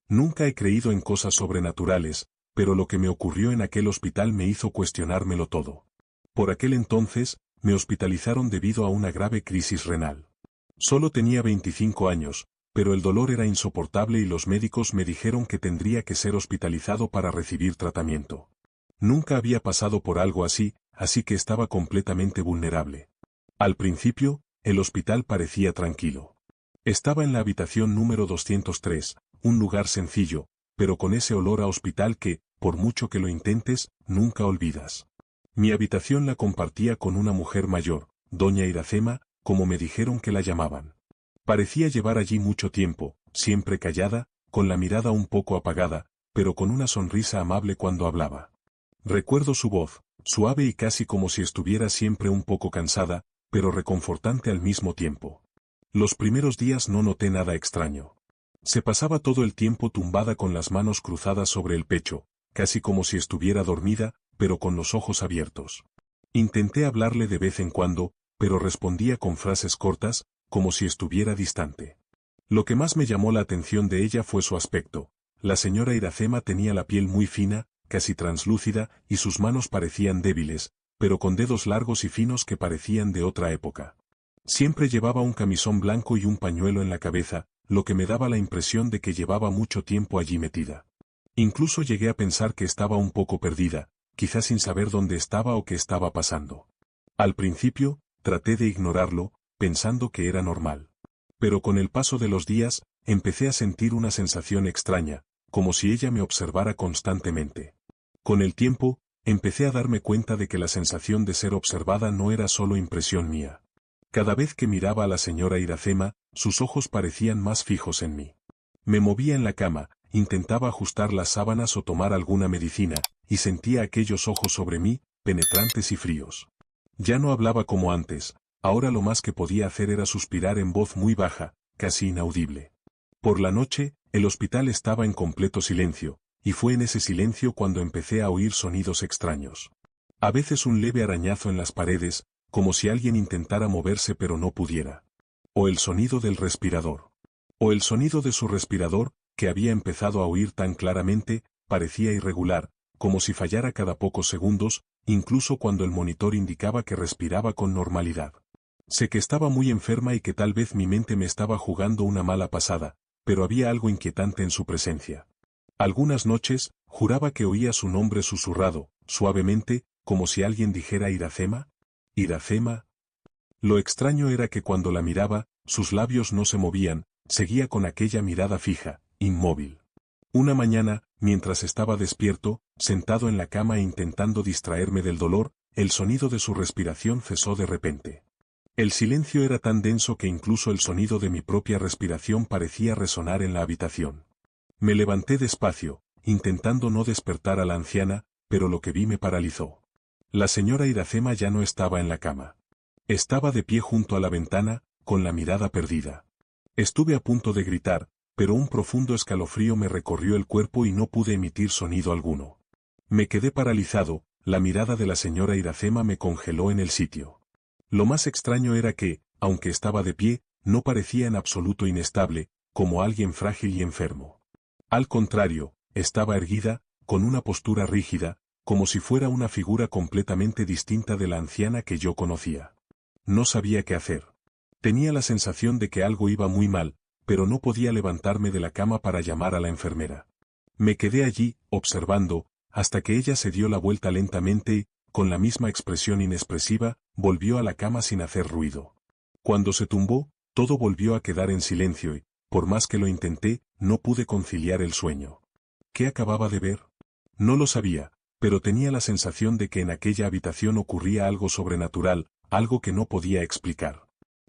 Nunca he creído en cosas sobrenaturales, pero lo que me ocurrió en aquel hospital me hizo cuestionármelo todo. Por aquel entonces, me hospitalizaron debido a una grave crisis renal. Solo tenía 25 años, pero el dolor era insoportable y los médicos me dijeron que tendría que ser hospitalizado para recibir tratamiento. Nunca había pasado por algo así, así que estaba completamente vulnerable. Al principio, el hospital parecía tranquilo. Estaba en la habitación número 203, un lugar sencillo, pero con ese olor a hospital que, por mucho que lo intentes, nunca olvidas. Mi habitación la compartía con una mujer mayor, doña Iracema, como me dijeron que la llamaban. Parecía llevar allí mucho tiempo, siempre callada, con la mirada un poco apagada, pero con una sonrisa amable cuando hablaba. Recuerdo su voz, suave y casi como si estuviera siempre un poco cansada, pero reconfortante al mismo tiempo. Los primeros días no noté nada extraño. Se pasaba todo el tiempo tumbada con las manos cruzadas sobre el pecho, casi como si estuviera dormida, pero con los ojos abiertos. Intenté hablarle de vez en cuando, pero respondía con frases cortas, como si estuviera distante. Lo que más me llamó la atención de ella fue su aspecto. La señora Iracema tenía la piel muy fina, casi translúcida, y sus manos parecían débiles, pero con dedos largos y finos que parecían de otra época. Siempre llevaba un camisón blanco y un pañuelo en la cabeza, lo que me daba la impresión de que llevaba mucho tiempo allí metida. Incluso llegué a pensar que estaba un poco perdida, quizás sin saber dónde estaba o qué estaba pasando. Al principio, traté de ignorarlo, pensando que era normal. Pero con el paso de los días, empecé a sentir una sensación extraña, como si ella me observara constantemente. Con el tiempo, empecé a darme cuenta de que la sensación de ser observada no era solo impresión mía. Cada vez que miraba a la señora Iracema, sus ojos parecían más fijos en mí. Me movía en la cama, intentaba ajustar las sábanas o tomar alguna medicina, y sentía aquellos ojos sobre mí, penetrantes y fríos. Ya no hablaba como antes, ahora lo más que podía hacer era suspirar en voz muy baja, casi inaudible. Por la noche, el hospital estaba en completo silencio, y fue en ese silencio cuando empecé a oír sonidos extraños. A veces un leve arañazo en las paredes, como si alguien intentara moverse pero no pudiera. O el sonido del respirador. O el sonido de su respirador, que había empezado a oír tan claramente, parecía irregular, como si fallara cada pocos segundos, incluso cuando el monitor indicaba que respiraba con normalidad. Sé que estaba muy enferma y que tal vez mi mente me estaba jugando una mala pasada, pero había algo inquietante en su presencia. Algunas noches, juraba que oía su nombre susurrado, suavemente, como si alguien dijera Iracema. Iracema. Lo extraño era que cuando la miraba, sus labios no se movían, seguía con aquella mirada fija, inmóvil. Una mañana, mientras estaba despierto, sentado en la cama e intentando distraerme del dolor, el sonido de su respiración cesó de repente. El silencio era tan denso que incluso el sonido de mi propia respiración parecía resonar en la habitación. Me levanté despacio, intentando no despertar a la anciana, pero lo que vi me paralizó. La señora Iracema ya no estaba en la cama. Estaba de pie junto a la ventana, con la mirada perdida. Estuve a punto de gritar, pero un profundo escalofrío me recorrió el cuerpo y no pude emitir sonido alguno. Me quedé paralizado, la mirada de la señora Iracema me congeló en el sitio. Lo más extraño era que, aunque estaba de pie, no parecía en absoluto inestable, como alguien frágil y enfermo. Al contrario, estaba erguida, con una postura rígida, como si fuera una figura completamente distinta de la anciana que yo conocía. No sabía qué hacer. Tenía la sensación de que algo iba muy mal, pero no podía levantarme de la cama para llamar a la enfermera. Me quedé allí, observando, hasta que ella se dio la vuelta lentamente y, con la misma expresión inexpresiva, volvió a la cama sin hacer ruido. Cuando se tumbó, todo volvió a quedar en silencio y, por más que lo intenté, no pude conciliar el sueño. ¿Qué acababa de ver? No lo sabía, pero tenía la sensación de que en aquella habitación ocurría algo sobrenatural, algo que no podía explicar.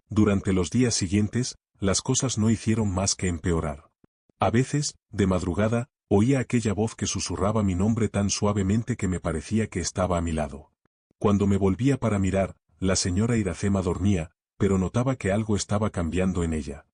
Durante los días siguientes, las cosas no hicieron más que empeorar. A veces, de madrugada, oía aquella voz que susurraba mi nombre tan suavemente que me parecía que estaba a mi lado. Cuando me volvía para mirar, la señora Iracema dormía, pero notaba que algo estaba cambiando en ella.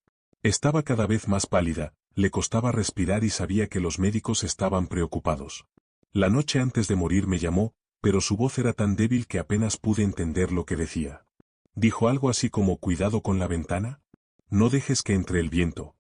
Estaba cada vez más pálida, le costaba respirar y sabía que los médicos estaban preocupados. La noche antes de morir me llamó, pero su voz era tan débil que apenas pude entender lo que decía. Dijo algo así como cuidado con la ventana. No dejes que entre el viento.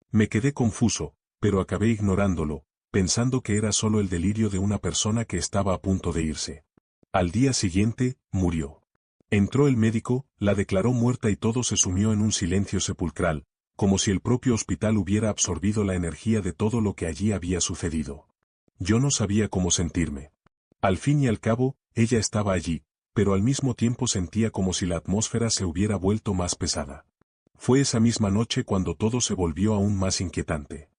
Me quedé confuso, pero acabé ignorándolo, pensando que era solo el delirio de una persona que estaba a punto de irse. Al día siguiente, murió. Entró el médico, la declaró muerta y todo se sumió en un silencio sepulcral, como si el propio hospital hubiera absorbido la energía de todo lo que allí había sucedido. Yo no sabía cómo sentirme. Al fin y al cabo, ella estaba allí, pero al mismo tiempo sentía como si la atmósfera se hubiera vuelto más pesada. Fue esa misma noche cuando todo se volvió aún más inquietante.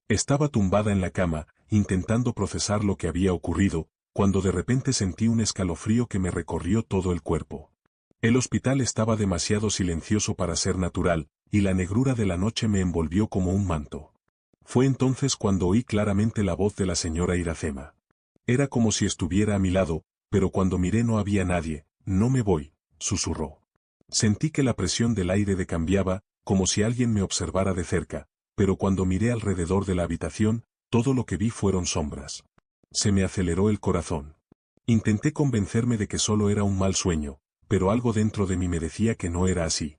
Estaba tumbada en la cama, intentando procesar lo que había ocurrido, cuando de repente sentí un escalofrío que me recorrió todo el cuerpo. El hospital estaba demasiado silencioso para ser natural, y la negrura de la noche me envolvió como un manto. Fue entonces cuando oí claramente la voz de la señora Iracema. Era como si estuviera a mi lado, pero cuando miré no había nadie. No me voy, susurró. Sentí que la presión del aire decambiaba, como si alguien me observara de cerca, pero cuando miré alrededor de la habitación, todo lo que vi fueron sombras. Se me aceleró el corazón. Intenté convencerme de que solo era un mal sueño, pero algo dentro de mí me decía que no era así.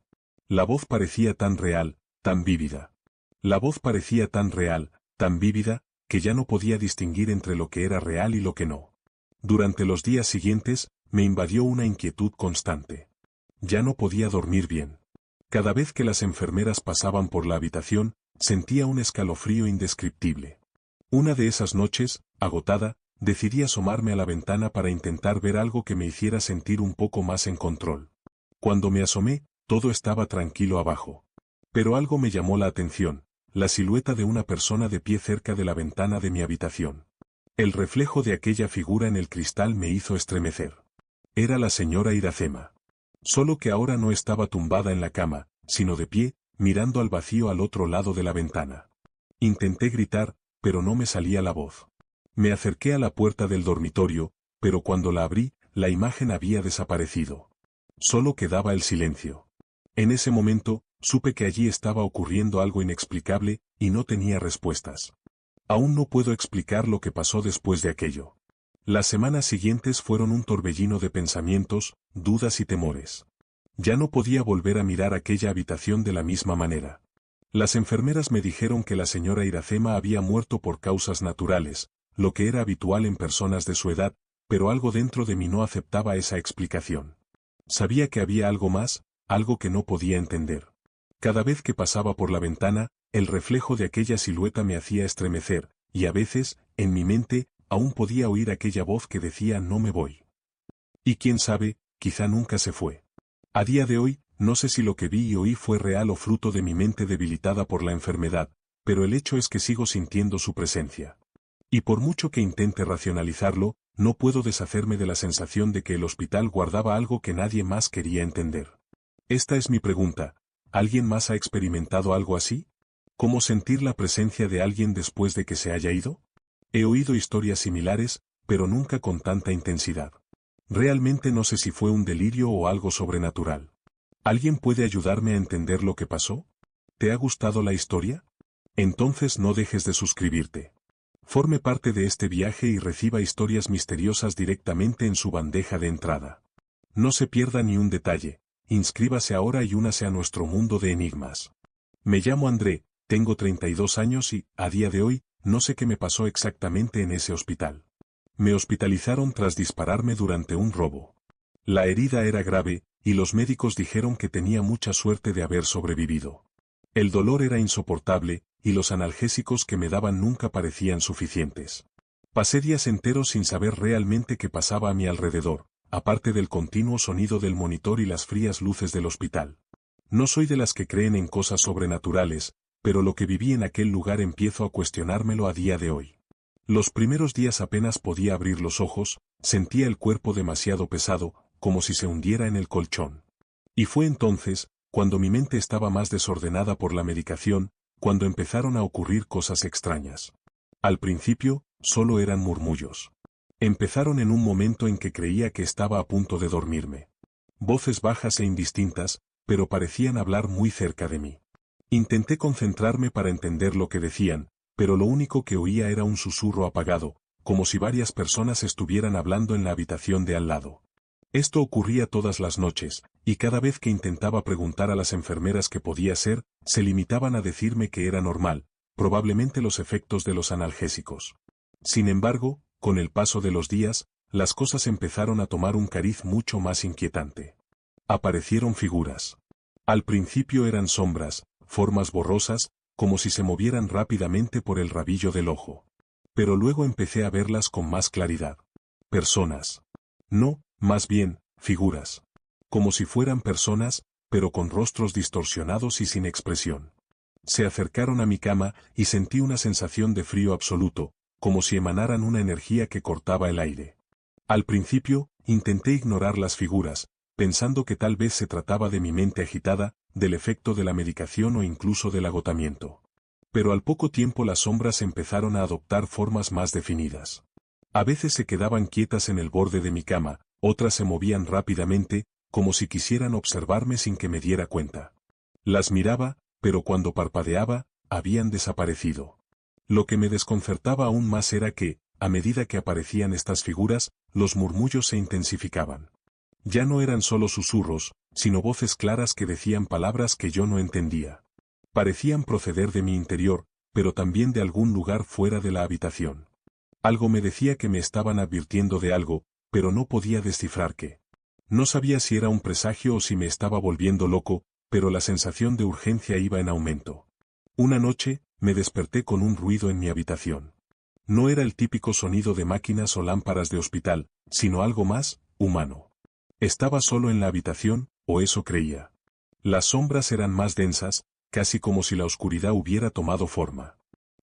La voz parecía tan real, tan vívida. La voz parecía tan real, tan vívida, que ya no podía distinguir entre lo que era real y lo que no. Durante los días siguientes, me invadió una inquietud constante. Ya no podía dormir bien. Cada vez que las enfermeras pasaban por la habitación, sentía un escalofrío indescriptible. Una de esas noches, agotada, decidí asomarme a la ventana para intentar ver algo que me hiciera sentir un poco más en control. Cuando me asomé, todo estaba tranquilo abajo. Pero algo me llamó la atención, la silueta de una persona de pie cerca de la ventana de mi habitación. El reflejo de aquella figura en el cristal me hizo estremecer. Era la señora Iracema. Solo que ahora no estaba tumbada en la cama, sino de pie, mirando al vacío al otro lado de la ventana. Intenté gritar, pero no me salía la voz. Me acerqué a la puerta del dormitorio, pero cuando la abrí, la imagen había desaparecido. Solo quedaba el silencio. En ese momento, supe que allí estaba ocurriendo algo inexplicable, y no tenía respuestas. Aún no puedo explicar lo que pasó después de aquello. Las semanas siguientes fueron un torbellino de pensamientos, dudas y temores. Ya no podía volver a mirar aquella habitación de la misma manera. Las enfermeras me dijeron que la señora Iracema había muerto por causas naturales, lo que era habitual en personas de su edad, pero algo dentro de mí no aceptaba esa explicación. Sabía que había algo más, algo que no podía entender. Cada vez que pasaba por la ventana, el reflejo de aquella silueta me hacía estremecer, y a veces, en mi mente, aún podía oír aquella voz que decía no me voy. Y quién sabe, quizá nunca se fue. A día de hoy, no sé si lo que vi y oí fue real o fruto de mi mente debilitada por la enfermedad, pero el hecho es que sigo sintiendo su presencia. Y por mucho que intente racionalizarlo, no puedo deshacerme de la sensación de que el hospital guardaba algo que nadie más quería entender. Esta es mi pregunta, ¿alguien más ha experimentado algo así? ¿Cómo sentir la presencia de alguien después de que se haya ido? He oído historias similares, pero nunca con tanta intensidad. Realmente no sé si fue un delirio o algo sobrenatural. ¿Alguien puede ayudarme a entender lo que pasó? ¿Te ha gustado la historia? Entonces no dejes de suscribirte. Forme parte de este viaje y reciba historias misteriosas directamente en su bandeja de entrada. No se pierda ni un detalle, inscríbase ahora y únase a nuestro mundo de enigmas. Me llamo André, tengo 32 años y, a día de hoy, no sé qué me pasó exactamente en ese hospital. Me hospitalizaron tras dispararme durante un robo. La herida era grave, y los médicos dijeron que tenía mucha suerte de haber sobrevivido. El dolor era insoportable, y los analgésicos que me daban nunca parecían suficientes. Pasé días enteros sin saber realmente qué pasaba a mi alrededor, aparte del continuo sonido del monitor y las frías luces del hospital. No soy de las que creen en cosas sobrenaturales, pero lo que viví en aquel lugar empiezo a cuestionármelo a día de hoy. Los primeros días apenas podía abrir los ojos, sentía el cuerpo demasiado pesado, como si se hundiera en el colchón. Y fue entonces, cuando mi mente estaba más desordenada por la medicación, cuando empezaron a ocurrir cosas extrañas. Al principio, solo eran murmullos. Empezaron en un momento en que creía que estaba a punto de dormirme. Voces bajas e indistintas, pero parecían hablar muy cerca de mí. Intenté concentrarme para entender lo que decían, pero lo único que oía era un susurro apagado, como si varias personas estuvieran hablando en la habitación de al lado. Esto ocurría todas las noches, y cada vez que intentaba preguntar a las enfermeras qué podía ser, se limitaban a decirme que era normal, probablemente los efectos de los analgésicos. Sin embargo, con el paso de los días, las cosas empezaron a tomar un cariz mucho más inquietante. Aparecieron figuras. Al principio eran sombras, formas borrosas, como si se movieran rápidamente por el rabillo del ojo. Pero luego empecé a verlas con más claridad. Personas. No, más bien, figuras. Como si fueran personas, pero con rostros distorsionados y sin expresión. Se acercaron a mi cama y sentí una sensación de frío absoluto, como si emanaran una energía que cortaba el aire. Al principio, intenté ignorar las figuras, pensando que tal vez se trataba de mi mente agitada, del efecto de la medicación o incluso del agotamiento. Pero al poco tiempo las sombras empezaron a adoptar formas más definidas. A veces se quedaban quietas en el borde de mi cama, otras se movían rápidamente, como si quisieran observarme sin que me diera cuenta. Las miraba, pero cuando parpadeaba, habían desaparecido. Lo que me desconcertaba aún más era que, a medida que aparecían estas figuras, los murmullos se intensificaban. Ya no eran solo susurros, sino voces claras que decían palabras que yo no entendía. Parecían proceder de mi interior, pero también de algún lugar fuera de la habitación. Algo me decía que me estaban advirtiendo de algo, pero no podía descifrar qué. No sabía si era un presagio o si me estaba volviendo loco, pero la sensación de urgencia iba en aumento. Una noche, me desperté con un ruido en mi habitación. No era el típico sonido de máquinas o lámparas de hospital, sino algo más, humano. Estaba solo en la habitación, o eso creía. Las sombras eran más densas, casi como si la oscuridad hubiera tomado forma.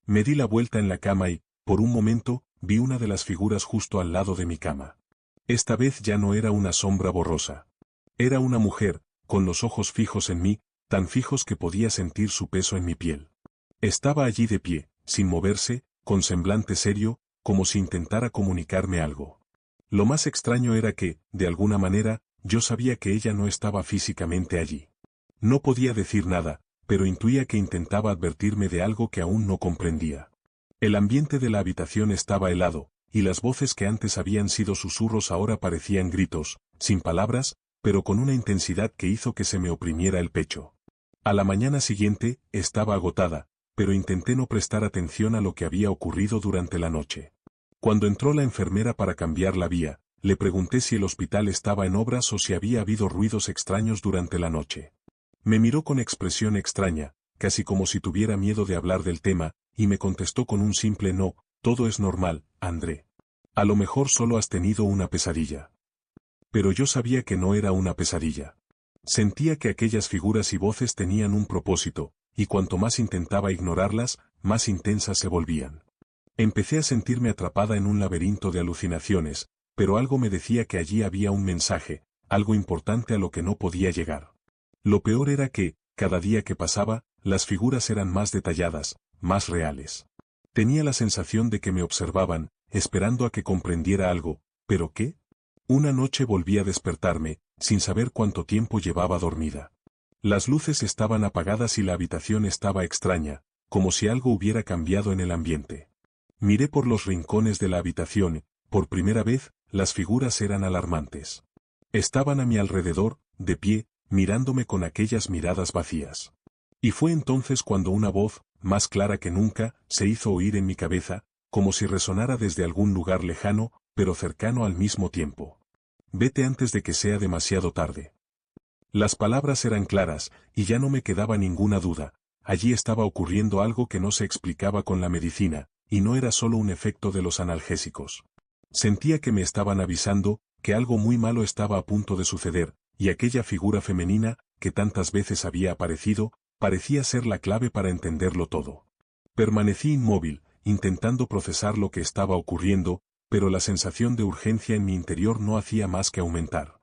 Me di la vuelta en la cama y, por un momento, vi una de las figuras justo al lado de mi cama. Esta vez ya no era una sombra borrosa. Era una mujer, con los ojos fijos en mí, tan fijos que podía sentir su peso en mi piel. Estaba allí de pie, sin moverse, con semblante serio, como si intentara comunicarme algo. Lo más extraño era que, de alguna manera, yo sabía que ella no estaba físicamente allí. No podía decir nada, pero intuía que intentaba advertirme de algo que aún no comprendía. El ambiente de la habitación estaba helado, y las voces que antes habían sido susurros ahora parecían gritos, sin palabras, pero con una intensidad que hizo que se me oprimiera el pecho. A la mañana siguiente, estaba agotada, pero intenté no prestar atención a lo que había ocurrido durante la noche. Cuando entró la enfermera para cambiar la vía, le pregunté si el hospital estaba en obras o si había habido ruidos extraños durante la noche. Me miró con expresión extraña, casi como si tuviera miedo de hablar del tema, y me contestó con un simple no, todo es normal, André. A lo mejor solo has tenido una pesadilla. Pero yo sabía que no era una pesadilla. Sentía que aquellas figuras y voces tenían un propósito, y cuanto más intentaba ignorarlas, más intensas se volvían. Empecé a sentirme atrapada en un laberinto de alucinaciones, pero algo me decía que allí había un mensaje, algo importante a lo que no podía llegar. Lo peor era que, cada día que pasaba, las figuras eran más detalladas, más reales. Tenía la sensación de que me observaban, esperando a que comprendiera algo, ¿pero qué? Una noche volví a despertarme, sin saber cuánto tiempo llevaba dormida. Las luces estaban apagadas y la habitación estaba extraña, como si algo hubiera cambiado en el ambiente. Miré por los rincones de la habitación, por primera vez, las figuras eran alarmantes. Estaban a mi alrededor, de pie, mirándome con aquellas miradas vacías. Y fue entonces cuando una voz, más clara que nunca, se hizo oír en mi cabeza, como si resonara desde algún lugar lejano, pero cercano al mismo tiempo. Vete antes de que sea demasiado tarde. Las palabras eran claras, y ya no me quedaba ninguna duda, allí estaba ocurriendo algo que no se explicaba con la medicina, y no era solo un efecto de los analgésicos. Sentía que me estaban avisando, que algo muy malo estaba a punto de suceder, y aquella figura femenina, que tantas veces había aparecido, parecía ser la clave para entenderlo todo. Permanecí inmóvil, intentando procesar lo que estaba ocurriendo, pero la sensación de urgencia en mi interior no hacía más que aumentar.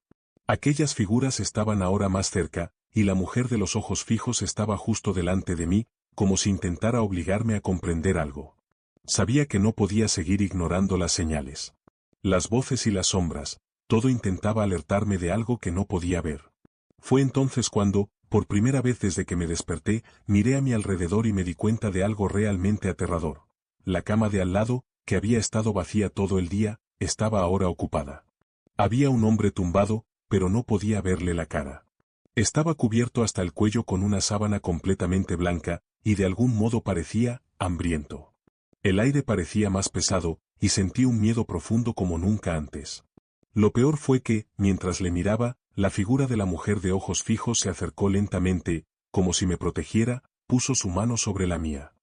Aquellas figuras estaban ahora más cerca, y la mujer de los ojos fijos estaba justo delante de mí, como si intentara obligarme a comprender algo. Sabía que no podía seguir ignorando las señales. Las voces y las sombras, todo intentaba alertarme de algo que no podía ver. Fue entonces cuando, por primera vez desde que me desperté, miré a mi alrededor y me di cuenta de algo realmente aterrador. La cama de al lado, que había estado vacía todo el día, estaba ahora ocupada. Había un hombre tumbado, pero no podía verle la cara. Estaba cubierto hasta el cuello con una sábana completamente blanca, y de algún modo parecía hambriento. El aire parecía más pesado, y sentí un miedo profundo como nunca antes. Lo peor fue que, mientras le miraba, la figura de la mujer de ojos fijos se acercó lentamente, como si me protegiera, puso su mano sobre la mía.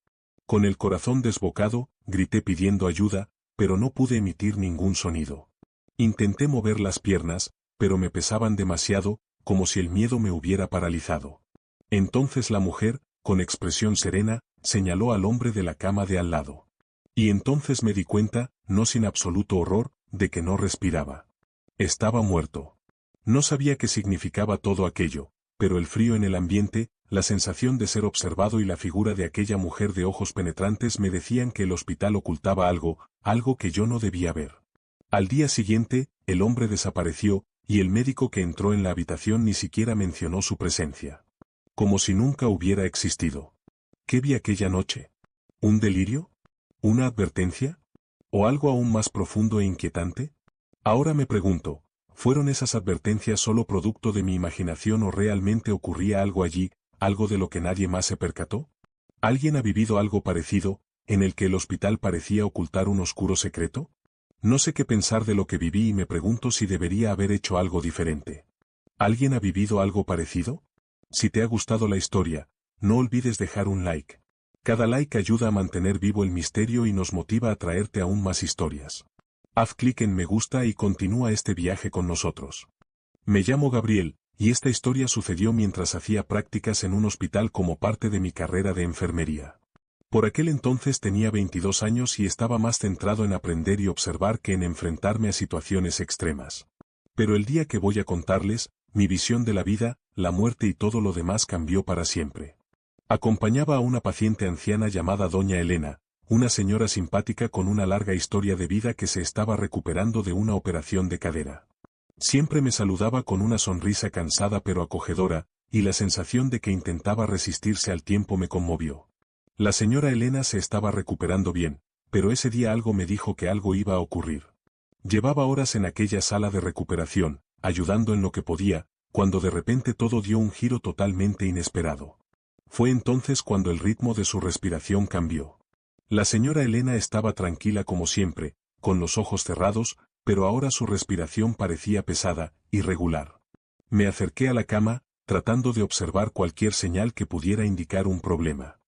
Con el corazón desbocado, grité pidiendo ayuda, pero no pude emitir ningún sonido. Intenté mover las piernas, pero me pesaban demasiado, como si el miedo me hubiera paralizado. Entonces la mujer, con expresión serena, señaló al hombre de la cama de al lado. Y entonces me di cuenta, no sin absoluto horror, de que no respiraba. Estaba muerto. No sabía qué significaba todo aquello, pero el frío en el ambiente, la sensación de ser observado y la figura de aquella mujer de ojos penetrantes me decían que el hospital ocultaba algo, algo que yo no debía ver. Al día siguiente, el hombre desapareció, y el médico que entró en la habitación ni siquiera mencionó su presencia. Como si nunca hubiera existido. ¿Qué vi aquella noche? ¿Un delirio? ¿Una advertencia? ¿O algo aún más profundo e inquietante? Ahora me pregunto, ¿fueron esas advertencias solo producto de mi imaginación o realmente ocurría algo allí, algo de lo que nadie más se percató? ¿Alguien ha vivido algo parecido, en el que el hospital parecía ocultar un oscuro secreto? No sé qué pensar de lo que viví y me pregunto si debería haber hecho algo diferente. ¿Alguien ha vivido algo parecido? Si te ha gustado la historia, no olvides dejar un like. Cada like ayuda a mantener vivo el misterio y nos motiva a traerte aún más historias. Haz clic en me gusta y continúa este viaje con nosotros. Me llamo Gabriel, y esta historia sucedió mientras hacía prácticas en un hospital como parte de mi carrera de enfermería. Por aquel entonces tenía 22 años y estaba más centrado en aprender y observar que en enfrentarme a situaciones extremas. Pero el día que voy a contarles, mi visión de la vida, la muerte y todo lo demás cambió para siempre. Acompañaba a una paciente anciana llamada Doña Elena, una señora simpática con una larga historia de vida que se estaba recuperando de una operación de cadera. Siempre me saludaba con una sonrisa cansada pero acogedora, y la sensación de que intentaba resistirse al tiempo me conmovió. La señora Elena se estaba recuperando bien, pero ese día algo me dijo que algo iba a ocurrir. Llevaba horas en aquella sala de recuperación, ayudando en lo que podía, cuando de repente todo dio un giro totalmente inesperado. Fue entonces cuando el ritmo de su respiración cambió. La señora Elena estaba tranquila como siempre, con los ojos cerrados, pero ahora su respiración parecía pesada, irregular. Me acerqué a la cama, tratando de observar cualquier señal que pudiera indicar un problema.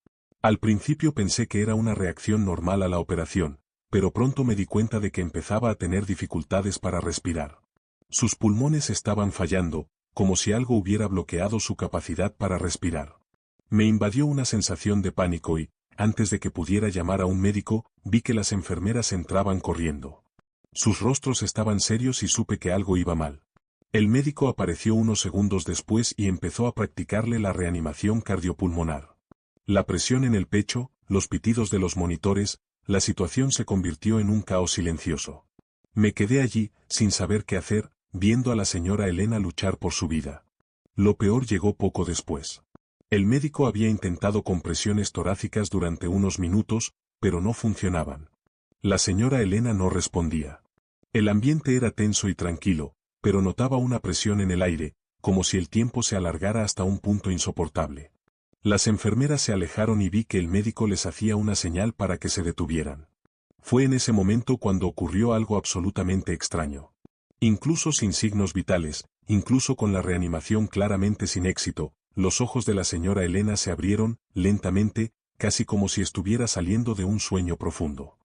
Al principio pensé que era una reacción normal a la operación, pero pronto me di cuenta de que empezaba a tener dificultades para respirar. Sus pulmones estaban fallando, como si algo hubiera bloqueado su capacidad para respirar. Me invadió una sensación de pánico y, antes de que pudiera llamar a un médico, vi que las enfermeras entraban corriendo. Sus rostros estaban serios y supe que algo iba mal. El médico apareció unos segundos después y empezó a practicarle la reanimación cardiopulmonar. La presión en el pecho, los pitidos de los monitores, la situación se convirtió en un caos silencioso. Me quedé allí, sin saber qué hacer, viendo a la señora Elena luchar por su vida. Lo peor llegó poco después. El médico había intentado compresiones torácicas durante unos minutos, pero no funcionaban. La señora Elena no respondía. El ambiente era tenso y tranquilo, pero notaba una presión en el aire, como si el tiempo se alargara hasta un punto insoportable. Las enfermeras se alejaron y vi que el médico les hacía una señal para que se detuvieran. Fue en ese momento cuando ocurrió algo absolutamente extraño. Incluso sin signos vitales, incluso con la reanimación claramente sin éxito, los ojos de la señora Elena se abrieron, lentamente, casi como si estuviera saliendo de un sueño profundo.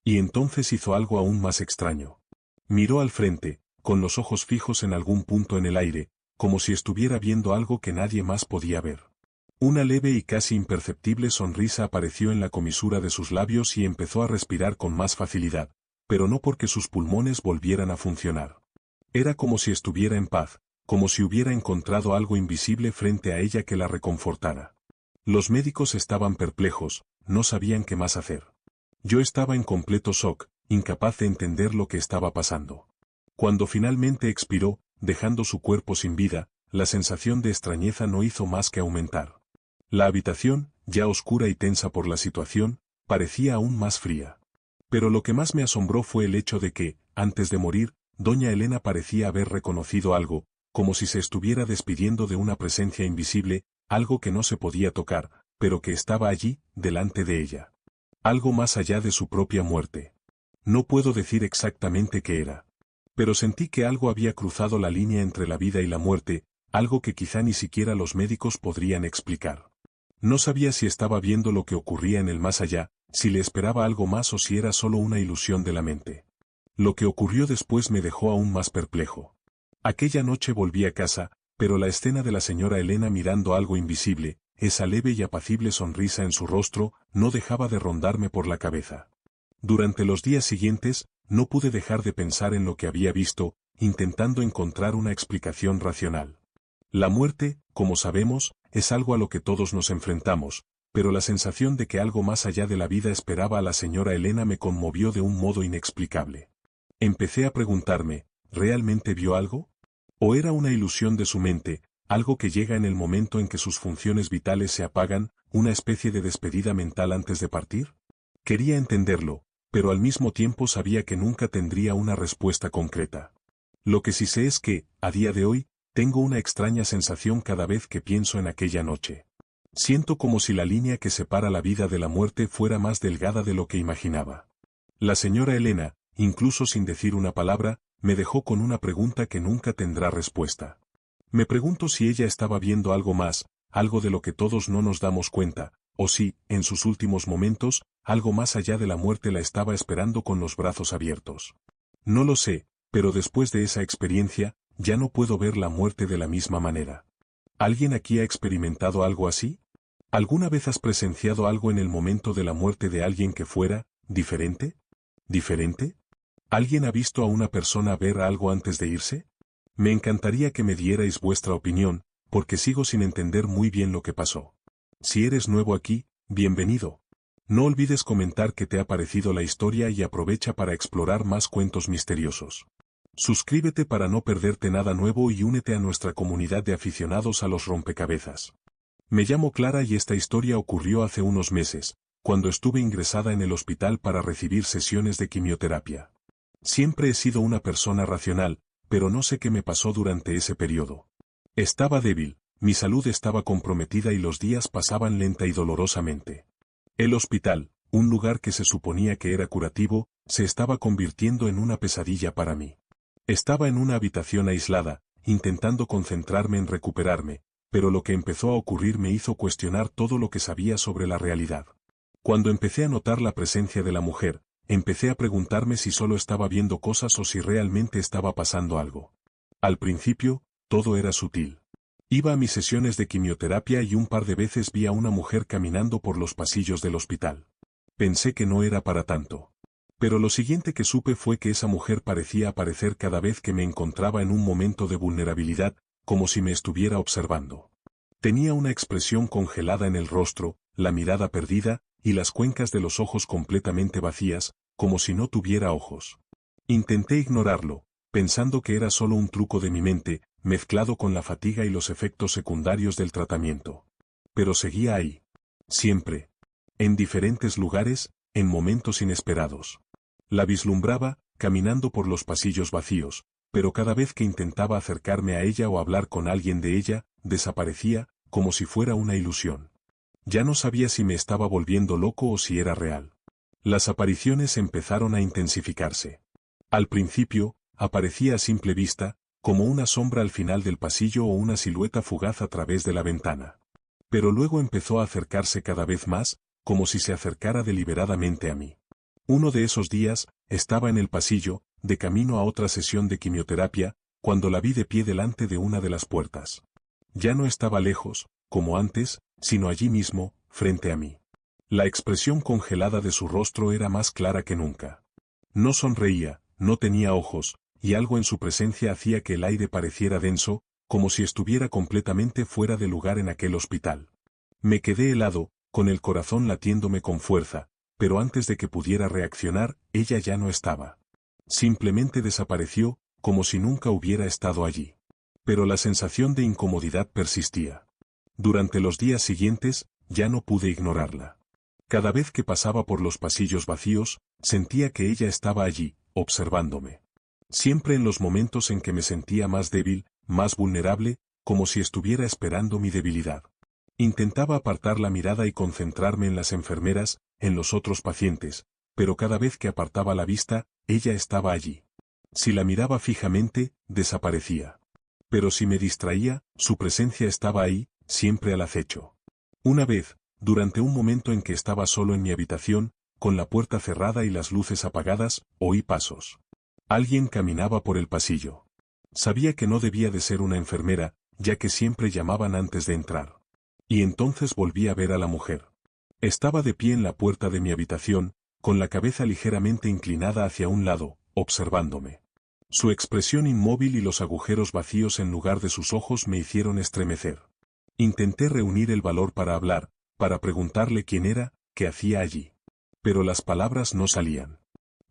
Y entonces hizo algo aún más extraño. Miró al frente, con los ojos fijos en algún punto en el aire, como si estuviera viendo algo que nadie más podía ver. Una leve y casi imperceptible sonrisa apareció en la comisura de sus labios y empezó a respirar con más facilidad, pero no porque sus pulmones volvieran a funcionar. Era como si estuviera en paz, como si hubiera encontrado algo invisible frente a ella que la reconfortara. Los médicos estaban perplejos, no sabían qué más hacer. Yo estaba en completo shock, incapaz de entender lo que estaba pasando. Cuando finalmente expiró, dejando su cuerpo sin vida, la sensación de extrañeza no hizo más que aumentar. La habitación, ya oscura y tensa por la situación, parecía aún más fría. Pero lo que más me asombró fue el hecho de que, antes de morir, doña Elena parecía haber reconocido algo, como si se estuviera despidiendo de una presencia invisible, algo que no se podía tocar, pero que estaba allí, delante de ella. Algo más allá de su propia muerte. No puedo decir exactamente qué era. Pero sentí que algo había cruzado la línea entre la vida y la muerte, algo que quizá ni siquiera los médicos podrían explicar. No sabía si estaba viendo lo que ocurría en el más allá, si le esperaba algo más o si era solo una ilusión de la mente. Lo que ocurrió después me dejó aún más perplejo. Aquella noche volví a casa, pero la escena de la señora Elena mirando algo invisible, esa leve y apacible sonrisa en su rostro, no dejaba de rondarme por la cabeza. Durante los días siguientes, no pude dejar de pensar en lo que había visto, intentando encontrar una explicación racional. La muerte, como sabemos, es algo a lo que todos nos enfrentamos, pero la sensación de que algo más allá de la vida esperaba a la señora Elena me conmovió de un modo inexplicable. Empecé a preguntarme, ¿realmente vio algo? ¿O era una ilusión de su mente, algo que llega en el momento en que sus funciones vitales se apagan, una especie de despedida mental antes de partir? Quería entenderlo, pero al mismo tiempo sabía que nunca tendría una respuesta concreta. Lo que sí sé es que, a día de hoy, tengo una extraña sensación cada vez que pienso en aquella noche. Siento como si la línea que separa la vida de la muerte fuera más delgada de lo que imaginaba. La señora Elena, incluso sin decir una palabra, me dejó con una pregunta que nunca tendrá respuesta. Me pregunto si ella estaba viendo algo más, algo de lo que todos no nos damos cuenta, o si, en sus últimos momentos, algo más allá de la muerte la estaba esperando con los brazos abiertos. No lo sé, pero después de esa experiencia, ya no puedo ver la muerte de la misma manera. ¿Alguien aquí ha experimentado algo así? ¿Alguna vez has presenciado algo en el momento de la muerte de alguien que fuera diferente? ¿Diferente? ¿Alguien ha visto a una persona ver algo antes de irse? Me encantaría que me dierais vuestra opinión, porque sigo sin entender muy bien lo que pasó. Si eres nuevo aquí, bienvenido. No olvides comentar qué te ha parecido la historia y aprovecha para explorar más cuentos misteriosos. Suscríbete para no perderte nada nuevo y únete a nuestra comunidad de aficionados a los rompecabezas. Me llamo Clara y esta historia ocurrió hace unos meses, cuando estuve ingresada en el hospital para recibir sesiones de quimioterapia. Siempre he sido una persona racional, pero no sé qué me pasó durante ese periodo. Estaba débil, mi salud estaba comprometida y los días pasaban lenta y dolorosamente. El hospital, un lugar que se suponía que era curativo, se estaba convirtiendo en una pesadilla para mí. Estaba en una habitación aislada, intentando concentrarme en recuperarme, pero lo que empezó a ocurrir me hizo cuestionar todo lo que sabía sobre la realidad. Cuando empecé a notar la presencia de la mujer, empecé a preguntarme si solo estaba viendo cosas o si realmente estaba pasando algo. Al principio, todo era sutil. Iba a mis sesiones de quimioterapia y un par de veces vi a una mujer caminando por los pasillos del hospital. Pensé que no era para tanto. Pero lo siguiente que supe fue que esa mujer parecía aparecer cada vez que me encontraba en un momento de vulnerabilidad, como si me estuviera observando. Tenía una expresión congelada en el rostro, la mirada perdida, y las cuencas de los ojos completamente vacías, como si no tuviera ojos. Intenté ignorarlo, pensando que era solo un truco de mi mente, mezclado con la fatiga y los efectos secundarios del tratamiento. Pero seguía ahí. Siempre. En diferentes lugares, en momentos inesperados. La vislumbraba, caminando por los pasillos vacíos, pero cada vez que intentaba acercarme a ella o hablar con alguien de ella, desaparecía, como si fuera una ilusión. Ya no sabía si me estaba volviendo loco o si era real. Las apariciones empezaron a intensificarse. Al principio, aparecía a simple vista, como una sombra al final del pasillo o una silueta fugaz a través de la ventana. Pero luego empezó a acercarse cada vez más, como si se acercara deliberadamente a mí. Uno de esos días, estaba en el pasillo, de camino a otra sesión de quimioterapia, cuando la vi de pie delante de una de las puertas. Ya no estaba lejos, como antes, sino allí mismo, frente a mí. La expresión congelada de su rostro era más clara que nunca. No sonreía, no tenía ojos, y algo en su presencia hacía que el aire pareciera denso, como si estuviera completamente fuera de lugar en aquel hospital. Me quedé helado, con el corazón latiéndome con fuerza, pero antes de que pudiera reaccionar, ella ya no estaba. Simplemente desapareció, como si nunca hubiera estado allí. Pero la sensación de incomodidad persistía. Durante los días siguientes, ya no pude ignorarla. Cada vez que pasaba por los pasillos vacíos, sentía que ella estaba allí, observándome. Siempre en los momentos en que me sentía más débil, más vulnerable, como si estuviera esperando mi debilidad. Intentaba apartar la mirada y concentrarme en las enfermeras, en los otros pacientes, pero cada vez que apartaba la vista, ella estaba allí. Si la miraba fijamente, desaparecía. Pero si me distraía, su presencia estaba ahí, siempre al acecho. Una vez, durante un momento en que estaba solo en mi habitación, con la puerta cerrada y las luces apagadas, oí pasos. Alguien caminaba por el pasillo. Sabía que no debía de ser una enfermera, ya que siempre llamaban antes de entrar. Y entonces volví a ver a la mujer. Estaba de pie en la puerta de mi habitación, con la cabeza ligeramente inclinada hacia un lado, observándome. Su expresión inmóvil y los agujeros vacíos en lugar de sus ojos me hicieron estremecer. Intenté reunir el valor para hablar, para preguntarle quién era, qué hacía allí. Pero las palabras no salían.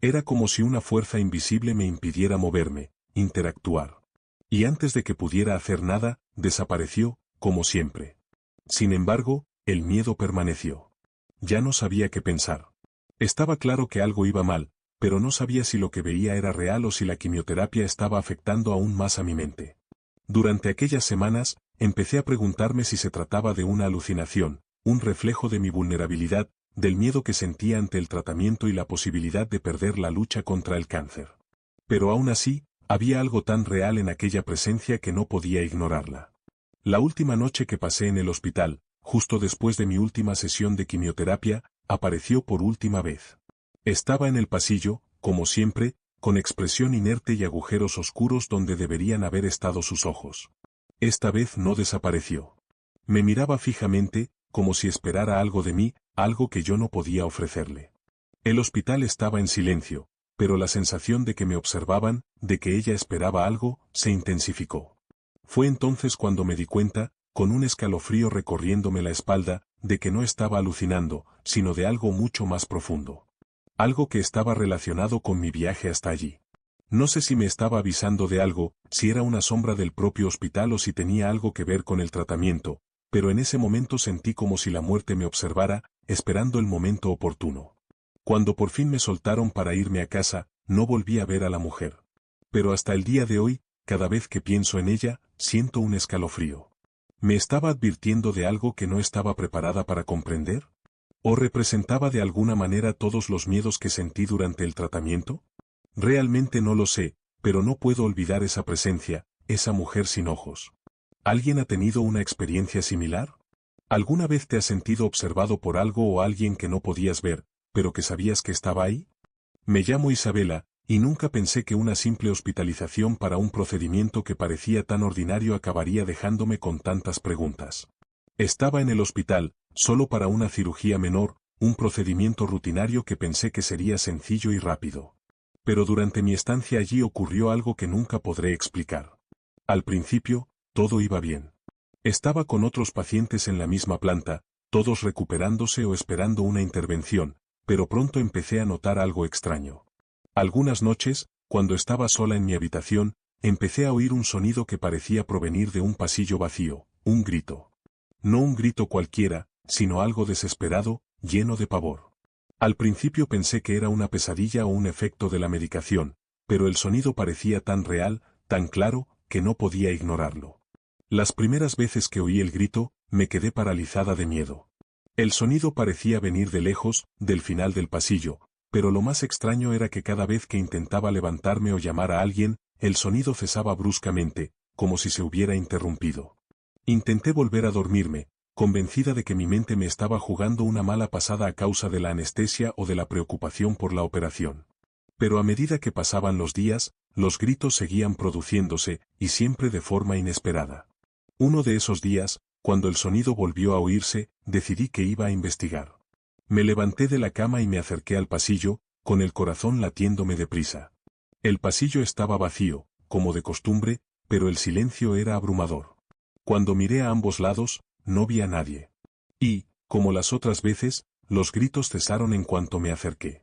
Era como si una fuerza invisible me impidiera moverme, interactuar. Y antes de que pudiera hacer nada, desapareció, como siempre. Sin embargo, el miedo permaneció. Ya no sabía qué pensar. Estaba claro que algo iba mal, pero no sabía si lo que veía era real o si la quimioterapia estaba afectando aún más a mi mente. Durante aquellas semanas, empecé a preguntarme si se trataba de una alucinación, un reflejo de mi vulnerabilidad, del miedo que sentía ante el tratamiento y la posibilidad de perder la lucha contra el cáncer. Pero aún así, había algo tan real en aquella presencia que no podía ignorarla. La última noche que pasé en el hospital, justo después de mi última sesión de quimioterapia, apareció por última vez. Estaba en el pasillo, como siempre, con expresión inerte y agujeros oscuros donde deberían haber estado sus ojos. Esta vez no desapareció. Me miraba fijamente, como si esperara algo de mí, algo que yo no podía ofrecerle. El hospital estaba en silencio, pero la sensación de que me observaban, de que ella esperaba algo, se intensificó. Fue entonces cuando me di cuenta, con un escalofrío recorriéndome la espalda, de que no estaba alucinando, sino de algo mucho más profundo. Algo que estaba relacionado con mi viaje hasta allí. No sé si me estaba avisando de algo, si era una sombra del propio hospital o si tenía algo que ver con el tratamiento, pero en ese momento sentí como si la muerte me observara, esperando el momento oportuno. Cuando por fin me soltaron para irme a casa, no volví a ver a la mujer. Pero hasta el día de hoy, cada vez que pienso en ella, siento un escalofrío. ¿Me estaba advirtiendo de algo que no estaba preparada para comprender? ¿O representaba de alguna manera todos los miedos que sentí durante el tratamiento? Realmente no lo sé, pero no puedo olvidar esa presencia, esa mujer sin ojos. ¿Alguien ha tenido una experiencia similar? ¿Alguna vez te has sentido observado por algo o alguien que no podías ver, pero que sabías que estaba ahí? Me llamo Isabela, y nunca pensé que una simple hospitalización para un procedimiento que parecía tan ordinario acabaría dejándome con tantas preguntas. Estaba en el hospital, solo para una cirugía menor, un procedimiento rutinario que pensé que sería sencillo y rápido. Pero durante mi estancia allí ocurrió algo que nunca podré explicar. Al principio, todo iba bien. Estaba con otros pacientes en la misma planta, todos recuperándose o esperando una intervención, pero pronto empecé a notar algo extraño. Algunas noches, cuando estaba sola en mi habitación, empecé a oír un sonido que parecía provenir de un pasillo vacío, un grito. No un grito cualquiera, sino algo desesperado, lleno de pavor. Al principio pensé que era una pesadilla o un efecto de la medicación, pero el sonido parecía tan real, tan claro, que no podía ignorarlo. Las primeras veces que oí el grito, me quedé paralizada de miedo. El sonido parecía venir de lejos, del final del pasillo, pero lo más extraño era que cada vez que intentaba levantarme o llamar a alguien, el sonido cesaba bruscamente, como si se hubiera interrumpido. Intenté volver a dormirme, convencida de que mi mente me estaba jugando una mala pasada a causa de la anestesia o de la preocupación por la operación. Pero a medida que pasaban los días, los gritos seguían produciéndose, y siempre de forma inesperada. Uno de esos días, cuando el sonido volvió a oírse, decidí que iba a investigar. Me levanté de la cama y me acerqué al pasillo, con el corazón latiéndome deprisa. El pasillo estaba vacío, como de costumbre, pero el silencio era abrumador. Cuando miré a ambos lados, no vi a nadie. Y, como las otras veces, los gritos cesaron en cuanto me acerqué.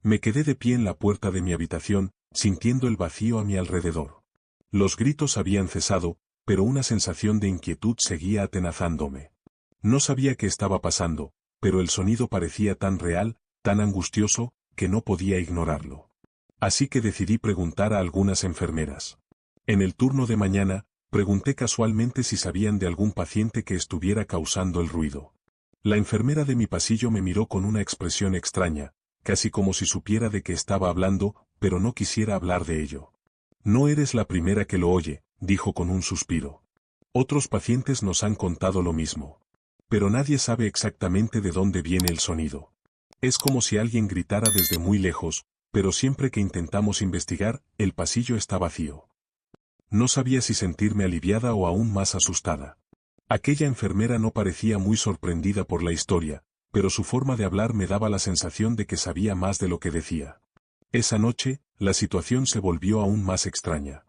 Me quedé de pie en la puerta de mi habitación, sintiendo el vacío a mi alrededor. Los gritos habían cesado, pero una sensación de inquietud seguía atenazándome. No sabía qué estaba pasando, pero el sonido parecía tan real, tan angustioso, que no podía ignorarlo. Así que decidí preguntar a algunas enfermeras. En el turno de mañana, pregunté casualmente si sabían de algún paciente que estuviera causando el ruido. La enfermera de mi pasillo me miró con una expresión extraña, casi como si supiera de qué estaba hablando, pero no quisiera hablar de ello. No eres la primera que lo oye, dijo con un suspiro. Otros pacientes nos han contado lo mismo. Pero nadie sabe exactamente de dónde viene el sonido. Es como si alguien gritara desde muy lejos, pero siempre que intentamos investigar, el pasillo está vacío. No sabía si sentirme aliviada o aún más asustada. Aquella enfermera no parecía muy sorprendida por la historia, pero su forma de hablar me daba la sensación de que sabía más de lo que decía. Esa noche, la situación se volvió aún más extraña.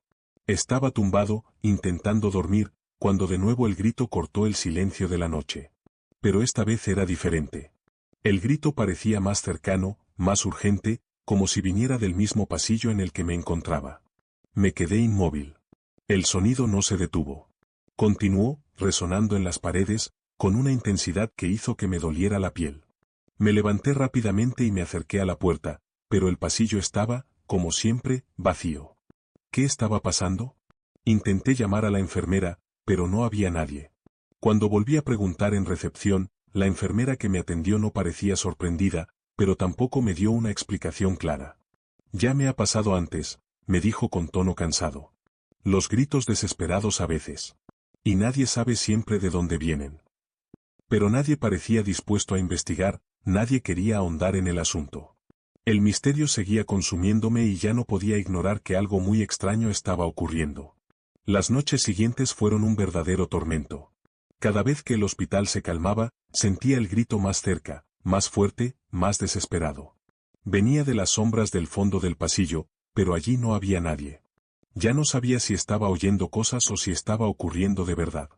Estaba tumbado, intentando dormir, cuando de nuevo el grito cortó el silencio de la noche. Pero esta vez era diferente. El grito parecía más cercano, más urgente, como si viniera del mismo pasillo en el que me encontraba. Me quedé inmóvil. El sonido no se detuvo. Continuó, resonando en las paredes, con una intensidad que hizo que me doliera la piel. Me levanté rápidamente y me acerqué a la puerta, pero el pasillo estaba, como siempre, vacío. ¿Qué estaba pasando? Intenté llamar a la enfermera, pero no había nadie. Cuando volví a preguntar en recepción, la enfermera que me atendió no parecía sorprendida, pero tampoco me dio una explicación clara. Ya me ha pasado antes, me dijo con tono cansado. Los gritos desesperados a veces. Y nadie sabe siempre de dónde vienen. Pero nadie parecía dispuesto a investigar, nadie quería ahondar en el asunto. El misterio seguía consumiéndome y ya no podía ignorar que algo muy extraño estaba ocurriendo. Las noches siguientes fueron un verdadero tormento. Cada vez que el hospital se calmaba, sentía el grito más cerca, más fuerte, más desesperado. Venía de las sombras del fondo del pasillo, pero allí no había nadie. Ya no sabía si estaba oyendo cosas o si estaba ocurriendo de verdad.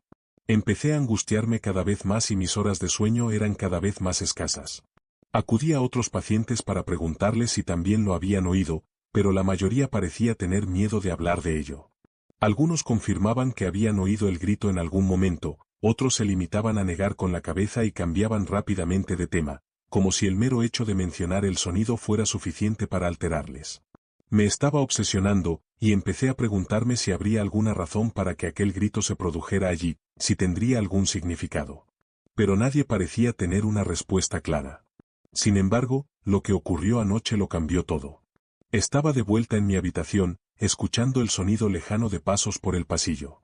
Empecé a angustiarme cada vez más y mis horas de sueño eran cada vez más escasas. Acudí a otros pacientes para preguntarles si también lo habían oído, pero la mayoría parecía tener miedo de hablar de ello. Algunos confirmaban que habían oído el grito en algún momento, otros se limitaban a negar con la cabeza y cambiaban rápidamente de tema, como si el mero hecho de mencionar el sonido fuera suficiente para alterarles. Me estaba obsesionando, y empecé a preguntarme si habría alguna razón para que aquel grito se produjera allí, si tendría algún significado. Pero nadie parecía tener una respuesta clara. Sin embargo, lo que ocurrió anoche lo cambió todo. Estaba de vuelta en mi habitación, escuchando el sonido lejano de pasos por el pasillo.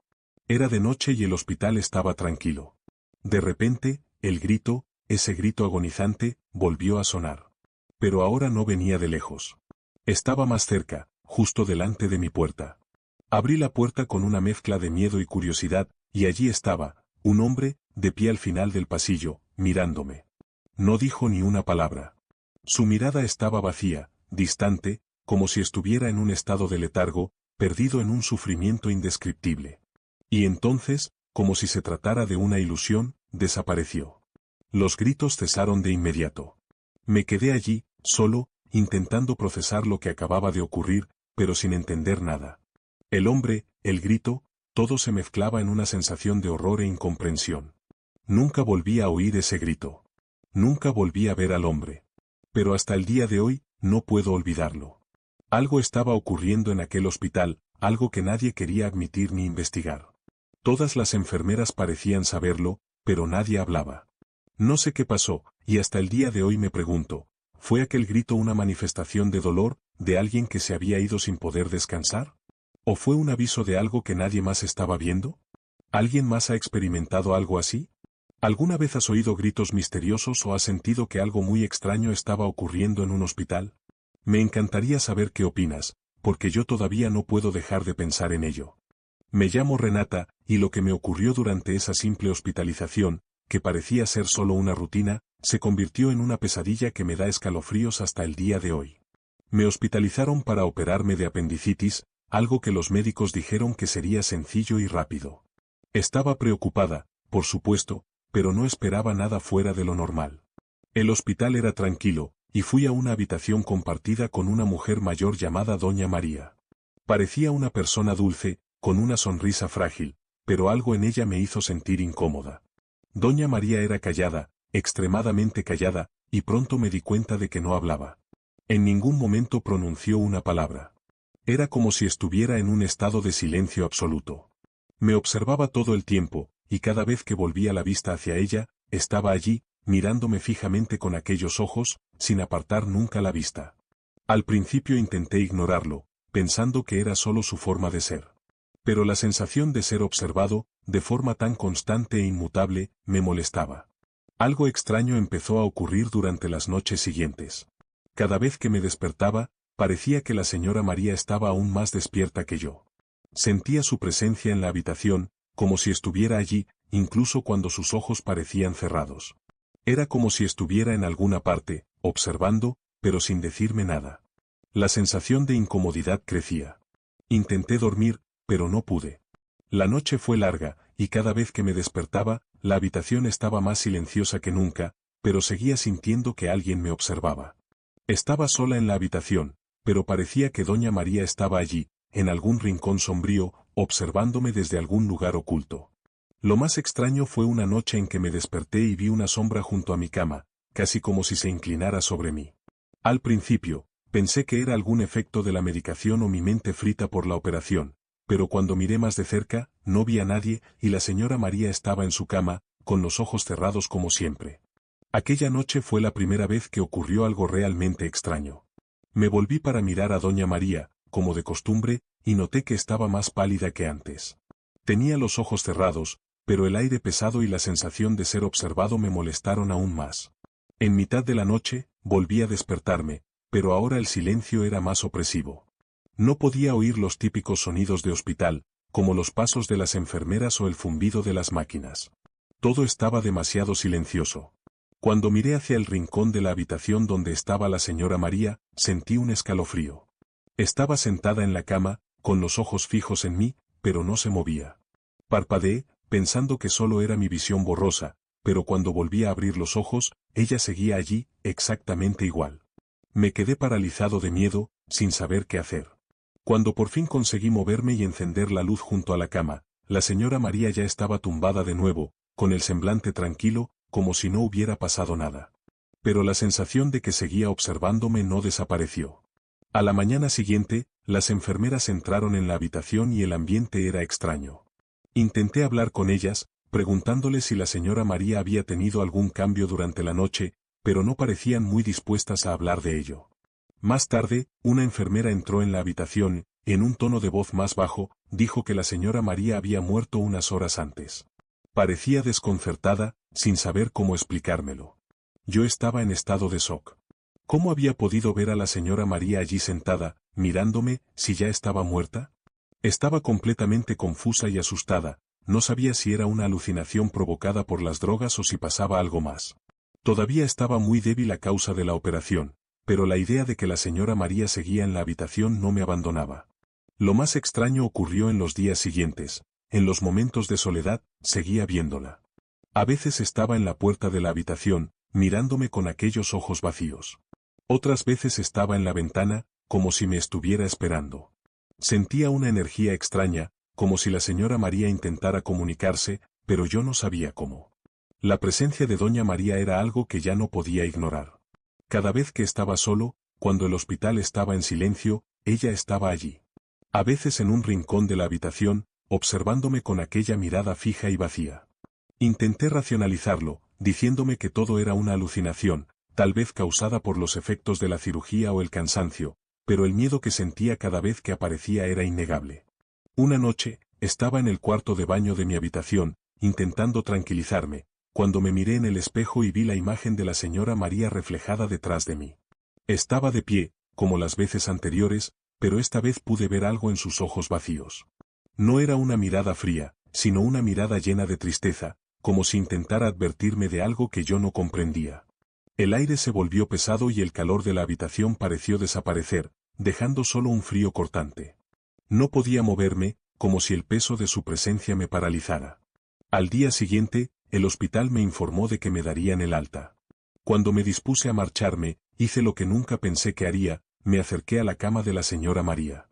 Era de noche y el hospital estaba tranquilo. De repente, el grito, ese grito agonizante, volvió a sonar. Pero ahora no venía de lejos. Estaba más cerca, justo delante de mi puerta. Abrí la puerta con una mezcla de miedo y curiosidad, y allí estaba, un hombre, de pie al final del pasillo, mirándome. No dijo ni una palabra. Su mirada estaba vacía, distante, como si estuviera en un estado de letargo, perdido en un sufrimiento indescriptible. Y entonces, como si se tratara de una ilusión, desapareció. Los gritos cesaron de inmediato. Me quedé allí, solo, intentando procesar lo que acababa de ocurrir, pero sin entender nada. El hombre, el grito, todo se mezclaba en una sensación de horror e incomprensión. Nunca volví a oír ese grito. Nunca volví a ver al hombre. Pero hasta el día de hoy, no puedo olvidarlo. Algo estaba ocurriendo en aquel hospital, algo que nadie quería admitir ni investigar. Todas las enfermeras parecían saberlo, pero nadie hablaba. No sé qué pasó, y hasta el día de hoy me pregunto, ¿fue aquel grito una manifestación de dolor, de alguien que se había ido sin poder descansar? ¿O fue un aviso de algo que nadie más estaba viendo? ¿Alguien más ha experimentado algo así? ¿Alguna vez has oído gritos misteriosos o has sentido que algo muy extraño estaba ocurriendo en un hospital? Me encantaría saber qué opinas, porque yo todavía no puedo dejar de pensar en ello. Me llamo Renata, y lo que me ocurrió durante esa simple hospitalización, que parecía ser solo una rutina, se convirtió en una pesadilla que me da escalofríos hasta el día de hoy. Me hospitalizaron para operarme de apendicitis, algo que los médicos dijeron que sería sencillo y rápido. Estaba preocupada, por supuesto, pero no esperaba nada fuera de lo normal. El hospital era tranquilo, y fui a una habitación compartida con una mujer mayor llamada Doña María. Parecía una persona dulce, con una sonrisa frágil, pero algo en ella me hizo sentir incómoda. Doña María era callada, extremadamente callada, y pronto me di cuenta de que no hablaba. En ningún momento pronunció una palabra. Era como si estuviera en un estado de silencio absoluto. Me observaba todo el tiempo, y cada vez que volvía la vista hacia ella, estaba allí, mirándome fijamente con aquellos ojos, sin apartar nunca la vista. Al principio intenté ignorarlo, pensando que era solo su forma de ser. Pero la sensación de ser observado, de forma tan constante e inmutable, me molestaba. Algo extraño empezó a ocurrir durante las noches siguientes. Cada vez que me despertaba, parecía que la señora María estaba aún más despierta que yo. Sentía su presencia en la habitación, como si estuviera allí, incluso cuando sus ojos parecían cerrados. Era como si estuviera en alguna parte, observando, pero sin decirme nada. La sensación de incomodidad crecía. Intenté dormir, pero no pude. La noche fue larga, y cada vez que me despertaba, la habitación estaba más silenciosa que nunca, pero seguía sintiendo que alguien me observaba. Estaba sola en la habitación, pero parecía que doña María estaba allí, en algún rincón sombrío, observándome desde algún lugar oculto. Lo más extraño fue una noche en que me desperté y vi una sombra junto a mi cama, casi como si se inclinara sobre mí. Al principio, pensé que era algún efecto de la medicación o mi mente frita por la operación, pero cuando miré más de cerca, no vi a nadie y la señora María estaba en su cama, con los ojos cerrados como siempre. Aquella noche fue la primera vez que ocurrió algo realmente extraño. Me volví para mirar a doña María, como de costumbre, y noté que estaba más pálida que antes. Tenía los ojos cerrados, pero el aire pesado y la sensación de ser observado me molestaron aún más. En mitad de la noche, volví a despertarme, pero ahora el silencio era más opresivo. No podía oír los típicos sonidos de hospital, como los pasos de las enfermeras o el zumbido de las máquinas. Todo estaba demasiado silencioso. Cuando miré hacia el rincón de la habitación donde estaba la señora María, sentí un escalofrío. Estaba sentada en la cama, con los ojos fijos en mí, pero no se movía. Parpadeé, pensando que solo era mi visión borrosa, pero cuando volví a abrir los ojos, ella seguía allí, exactamente igual. Me quedé paralizado de miedo, sin saber qué hacer. Cuando por fin conseguí moverme y encender la luz junto a la cama, la señora María ya estaba tumbada de nuevo, con el semblante tranquilo, como si no hubiera pasado nada. Pero la sensación de que seguía observándome no desapareció. A la mañana siguiente, las enfermeras entraron en la habitación y el ambiente era extraño. Intenté hablar con ellas, preguntándoles si la señora María había tenido algún cambio durante la noche, pero no parecían muy dispuestas a hablar de ello. Más tarde, una enfermera entró en la habitación, en un tono de voz más bajo, dijo que la señora María había muerto unas horas antes. Parecía desconcertada, sin saber cómo explicármelo. Yo estaba en estado de shock. ¿Cómo había podido ver a la señora María allí sentada, mirándome, si ya estaba muerta? Estaba completamente confusa y asustada, no sabía si era una alucinación provocada por las drogas o si pasaba algo más. Todavía estaba muy débil a causa de la operación, pero la idea de que la señora María seguía en la habitación no me abandonaba. Lo más extraño ocurrió en los días siguientes. En los momentos de soledad, seguía viéndola. A veces estaba en la puerta de la habitación, mirándome con aquellos ojos vacíos. Otras veces estaba en la ventana, como si me estuviera esperando. Sentía una energía extraña, como si la señora María intentara comunicarse, pero yo no sabía cómo. La presencia de doña María era algo que ya no podía ignorar. Cada vez que estaba solo, cuando el hospital estaba en silencio, ella estaba allí. A veces en un rincón de la habitación, observándome con aquella mirada fija y vacía. Intenté racionalizarlo, diciéndome que todo era una alucinación, tal vez causada por los efectos de la cirugía o el cansancio, pero el miedo que sentía cada vez que aparecía era innegable. Una noche, estaba en el cuarto de baño de mi habitación, intentando tranquilizarme, cuando me miré en el espejo y vi la imagen de la señora María reflejada detrás de mí. Estaba de pie, como las veces anteriores, pero esta vez pude ver algo en sus ojos vacíos. No era una mirada fría, sino una mirada llena de tristeza, como si intentara advertirme de algo que yo no comprendía. El aire se volvió pesado y el calor de la habitación pareció desaparecer, dejando solo un frío cortante. No podía moverme, como si el peso de su presencia me paralizara. Al día siguiente, el hospital me informó de que me darían el alta. Cuando me dispuse a marcharme, hice lo que nunca pensé que haría, me acerqué a la cama de la señora María.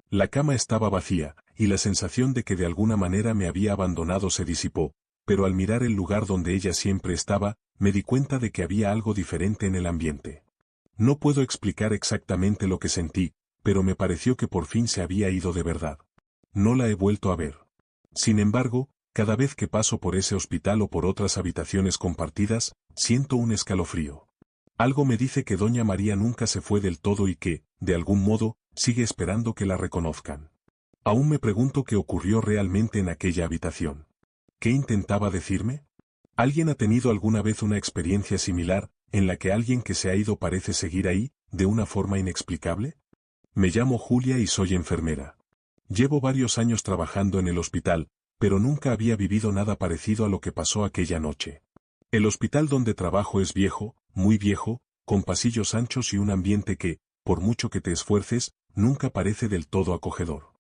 La cama estaba vacía, y la sensación de que de alguna manera me había abandonado se disipó, pero al mirar el lugar donde ella siempre estaba, me di cuenta de que había algo diferente en el ambiente. No puedo explicar exactamente lo que sentí, pero me pareció que por fin se había ido de verdad. No la he vuelto a ver. Sin embargo, Cada vez que paso por ese hospital o por otras habitaciones compartidas, siento un escalofrío. Algo me dice que doña María nunca se fue del todo y que, de algún modo, sigue esperando que la reconozcan. Aún me pregunto qué ocurrió realmente en aquella habitación. ¿Qué intentaba decirme? ¿Alguien ha tenido alguna vez una experiencia similar, en la que alguien que se ha ido parece seguir ahí, de una forma inexplicable? Me llamo Julia y soy enfermera. Llevo varios años trabajando en el hospital, pero nunca había vivido nada parecido a lo que pasó aquella noche. El hospital donde trabajo es viejo, muy viejo, con pasillos anchos y un ambiente que, por mucho que te esfuerces, nunca parece del todo acogedor.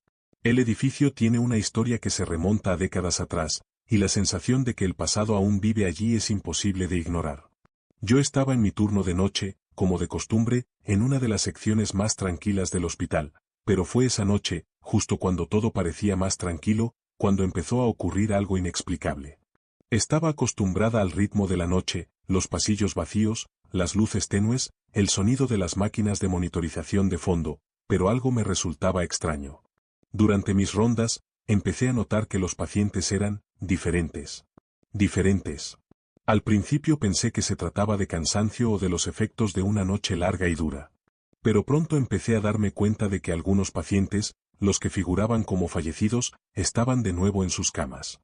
El edificio tiene una historia que se remonta a décadas atrás, y la sensación de que el pasado aún vive allí es imposible de ignorar. Yo estaba en mi turno de noche, como de costumbre, en una de las secciones más tranquilas del hospital, pero fue esa noche, justo cuando todo parecía más tranquilo, cuando empezó a ocurrir algo inexplicable. Estaba acostumbrada al ritmo de la noche, los pasillos vacíos, las luces tenues, el sonido de las máquinas de monitorización de fondo, pero algo me resultaba extraño. Durante mis rondas, empecé a notar que los pacientes eran diferentes. Diferentes. Al principio pensé que se trataba de cansancio o de los efectos de una noche larga y dura. Pero pronto empecé a darme cuenta de que algunos pacientes, los que figuraban como fallecidos, estaban de nuevo en sus camas.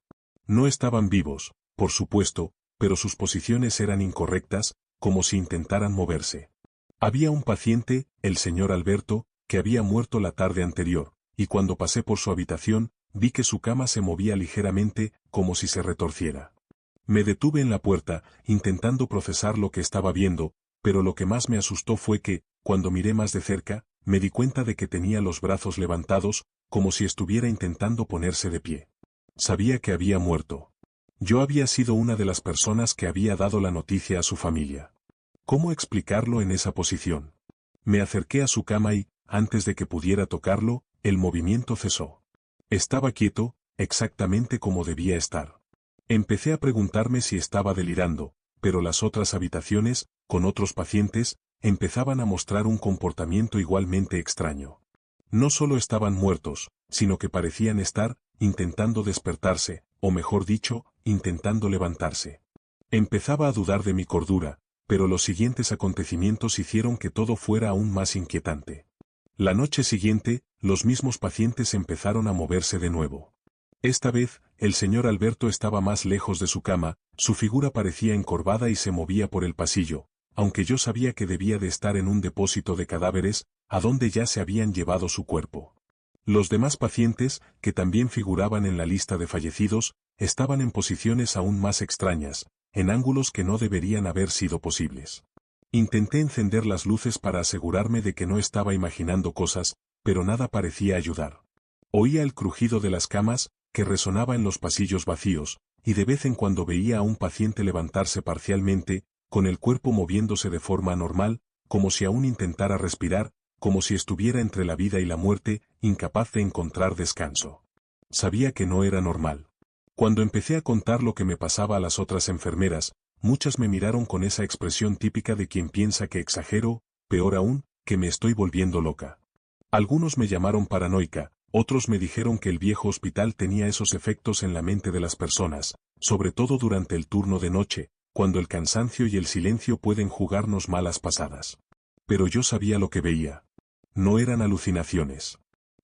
No estaban vivos, por supuesto, pero sus posiciones eran incorrectas, como si intentaran moverse. Había un paciente, el señor Alberto, que había muerto la tarde anterior, y cuando pasé por su habitación, vi que su cama se movía ligeramente, como si se retorciera. Me detuve en la puerta, intentando procesar lo que estaba viendo, pero lo que más me asustó fue que, cuando miré más de cerca, me di cuenta de que tenía los brazos levantados, como si estuviera intentando ponerse de pie. Sabía que había muerto. Yo había sido una de las personas que había dado la noticia a su familia. ¿Cómo explicarlo en esa posición? Me acerqué a su cama y, antes de que pudiera tocarlo, el movimiento cesó. Estaba quieto, exactamente como debía estar. Empecé a preguntarme si estaba delirando, pero las otras habitaciones, con otros pacientes, empezaban a mostrar un comportamiento igualmente extraño. No solo estaban muertos, sino que parecían estar intentando despertarse, o mejor dicho, intentando levantarse. Empezaba a dudar de mi cordura, pero los siguientes acontecimientos hicieron que todo fuera aún más inquietante. La noche siguiente, los mismos pacientes empezaron a moverse de nuevo. Esta vez, el señor Alberto estaba más lejos de su cama, su figura parecía encorvada y se movía por el pasillo, aunque yo sabía que debía de estar en un depósito de cadáveres, a donde ya se habían llevado su cuerpo. Los demás pacientes, que también figuraban en la lista de fallecidos, estaban en posiciones aún más extrañas, en ángulos que no deberían haber sido posibles. Intenté encender las luces para asegurarme de que no estaba imaginando cosas, pero nada parecía ayudar. Oía el crujido de las camas, que resonaba en los pasillos vacíos, y de vez en cuando veía a un paciente levantarse parcialmente, con el cuerpo moviéndose de forma normal, como si aún intentara respirar, como si estuviera entre la vida y la muerte, incapaz de encontrar descanso. Sabía que no era normal. Cuando empecé a contar lo que me pasaba a las otras enfermeras, muchas me miraron con esa expresión típica de quien piensa que exagero, peor aún, que me estoy volviendo loca. Algunos me llamaron paranoica, otros me dijeron que el viejo hospital tenía esos efectos en la mente de las personas, sobre todo durante el turno de noche, cuando el cansancio y el silencio pueden jugarnos malas pasadas. Pero yo sabía lo que veía. No eran alucinaciones.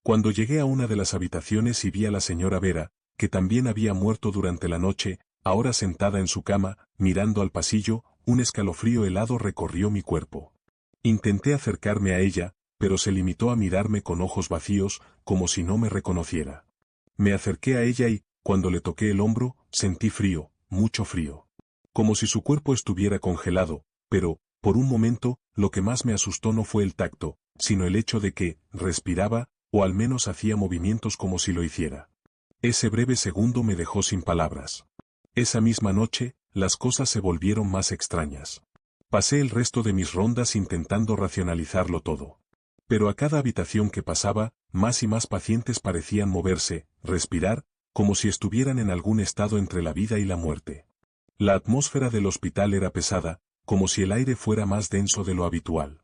Cuando llegué a una de las habitaciones y vi a la señora Vera, que también había muerto durante la noche, ahora sentada en su cama, mirando al pasillo, un escalofrío helado recorrió mi cuerpo. Intenté acercarme a ella, pero se limitó a mirarme con ojos vacíos, como si no me reconociera. Me acerqué a ella y, cuando le toqué el hombro, sentí frío, mucho frío. Como si su cuerpo estuviera congelado, pero, por un momento, lo que más me asustó no fue el tacto, sino el hecho de que, respiraba, o al menos hacía movimientos como si lo hiciera. Ese breve segundo me dejó sin palabras. Esa misma noche, las cosas se volvieron más extrañas. Pasé el resto de mis rondas intentando racionalizarlo todo. Pero a cada habitación que pasaba, más y más pacientes parecían moverse, respirar, como si estuvieran en algún estado entre la vida y la muerte. La atmósfera del hospital era pesada, como si el aire fuera más denso de lo habitual.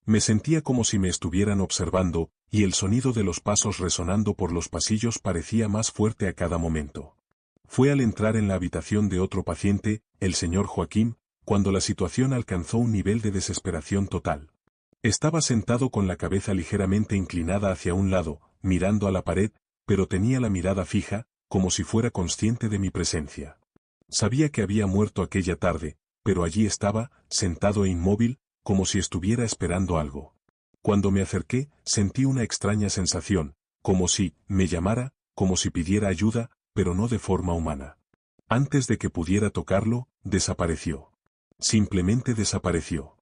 Me sentía como si me estuvieran observando, y el sonido de los pasos resonando por los pasillos parecía más fuerte a cada momento. Fue al entrar en la habitación de otro paciente, el señor Joaquín, cuando la situación alcanzó un nivel de desesperación total. Estaba sentado con la cabeza ligeramente inclinada hacia un lado, mirando a la pared, pero tenía la mirada fija, como si fuera consciente de mi presencia. Sabía que había muerto aquella tarde, pero allí estaba, sentado e inmóvil, como si estuviera esperando algo. Cuando me acerqué, sentí una extraña sensación, como si me llamara, como si pidiera ayuda, pero no de forma humana. Antes de que pudiera tocarlo, desapareció. Simplemente desapareció.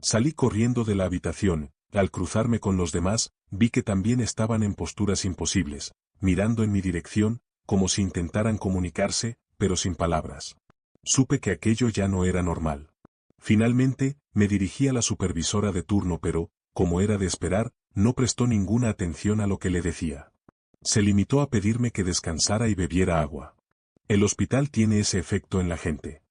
Salí corriendo de la habitación. Al cruzarme con los demás, vi que también estaban en posturas imposibles, mirando en mi dirección, como si intentaran comunicarse, pero sin palabras. Supe que aquello ya no era normal. Finalmente, me dirigí a la supervisora de turno, pero, como era de esperar, no prestó ninguna atención a lo que le decía. Se limitó a pedirme que descansara y bebiera agua. El hospital tiene ese efecto en la gente.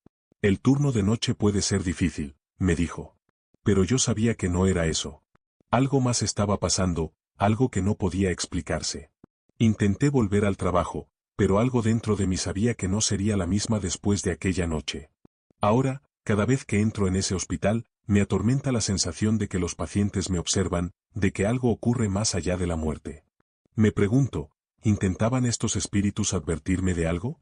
El turno de noche puede ser difícil, me dijo. Pero yo sabía que no era eso. Algo más estaba pasando, algo que no podía explicarse. Intenté volver al trabajo, pero algo dentro de mí sabía que no sería la misma después de aquella noche. Ahora, cada vez que entro en ese hospital, me atormenta la sensación de que los pacientes me observan, de que algo ocurre más allá de la muerte. Me pregunto, ¿intentaban estos espíritus advertirme de algo?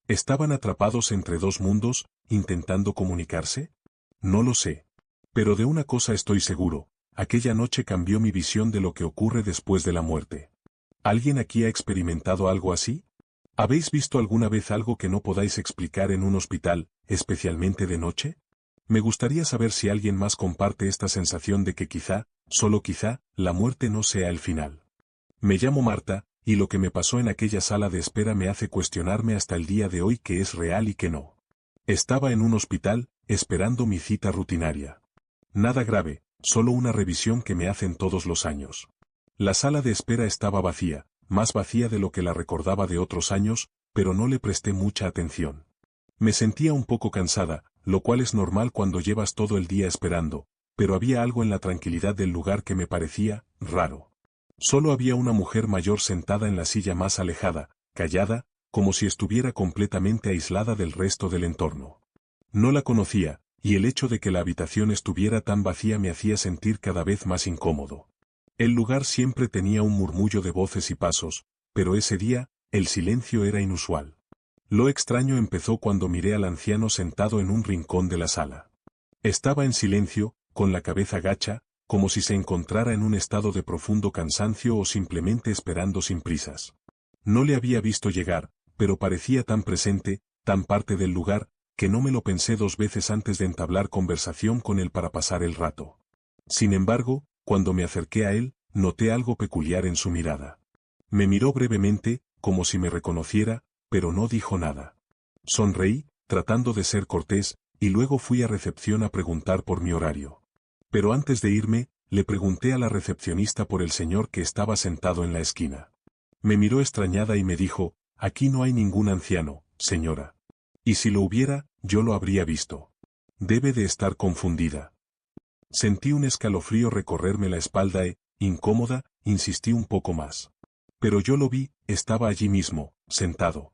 ¿Estaban atrapados entre dos mundos, intentando comunicarse? No lo sé. Pero de una cosa estoy seguro, aquella noche cambió mi visión de lo que ocurre después de la muerte. ¿Alguien aquí ha experimentado algo así? ¿Habéis visto alguna vez algo que no podáis explicar en un hospital, especialmente de noche? Me gustaría saber si alguien más comparte esta sensación de que quizá, solo quizá, la muerte no sea el final. Me llamo Marta, y lo que me pasó en aquella sala de espera me hace cuestionarme hasta el día de hoy qué es real y qué no. Estaba en un hospital, esperando mi cita rutinaria. Nada grave, solo una revisión que me hacen todos los años. La sala de espera estaba vacía, más vacía de lo que la recordaba de otros años, pero no le presté mucha atención. Me sentía un poco cansada, lo cual es normal cuando llevas todo el día esperando, pero había algo en la tranquilidad del lugar que me parecía raro. Solo había una mujer mayor sentada en la silla más alejada, callada, como si estuviera completamente aislada del resto del entorno. No la conocía, y el hecho de que la habitación estuviera tan vacía me hacía sentir cada vez más incómodo. El lugar siempre tenía un murmullo de voces y pasos, pero ese día, el silencio era inusual. Lo extraño empezó cuando miré al anciano sentado en un rincón de la sala. Estaba en silencio, con la cabeza gacha, como si se encontrara en un estado de profundo cansancio o simplemente esperando sin prisas. No le había visto llegar, pero parecía tan presente, tan parte del lugar, que no me lo pensé dos veces antes de entablar conversación con él para pasar el rato. Sin embargo, cuando me acerqué a él, noté algo peculiar en su mirada. Me miró brevemente, como si me reconociera, pero no dijo nada. Sonreí, tratando de ser cortés, y luego fui a recepción a preguntar por mi horario. Pero antes de irme, le pregunté a la recepcionista por el señor que estaba sentado en la esquina. Me miró extrañada y me dijo, aquí no hay ningún anciano, señora. Y si lo hubiera, yo lo habría visto. Debe de estar confundida. Sentí un escalofrío recorrerme la espalda e, incómoda, insistí un poco más. Pero yo lo vi, estaba allí mismo, sentado.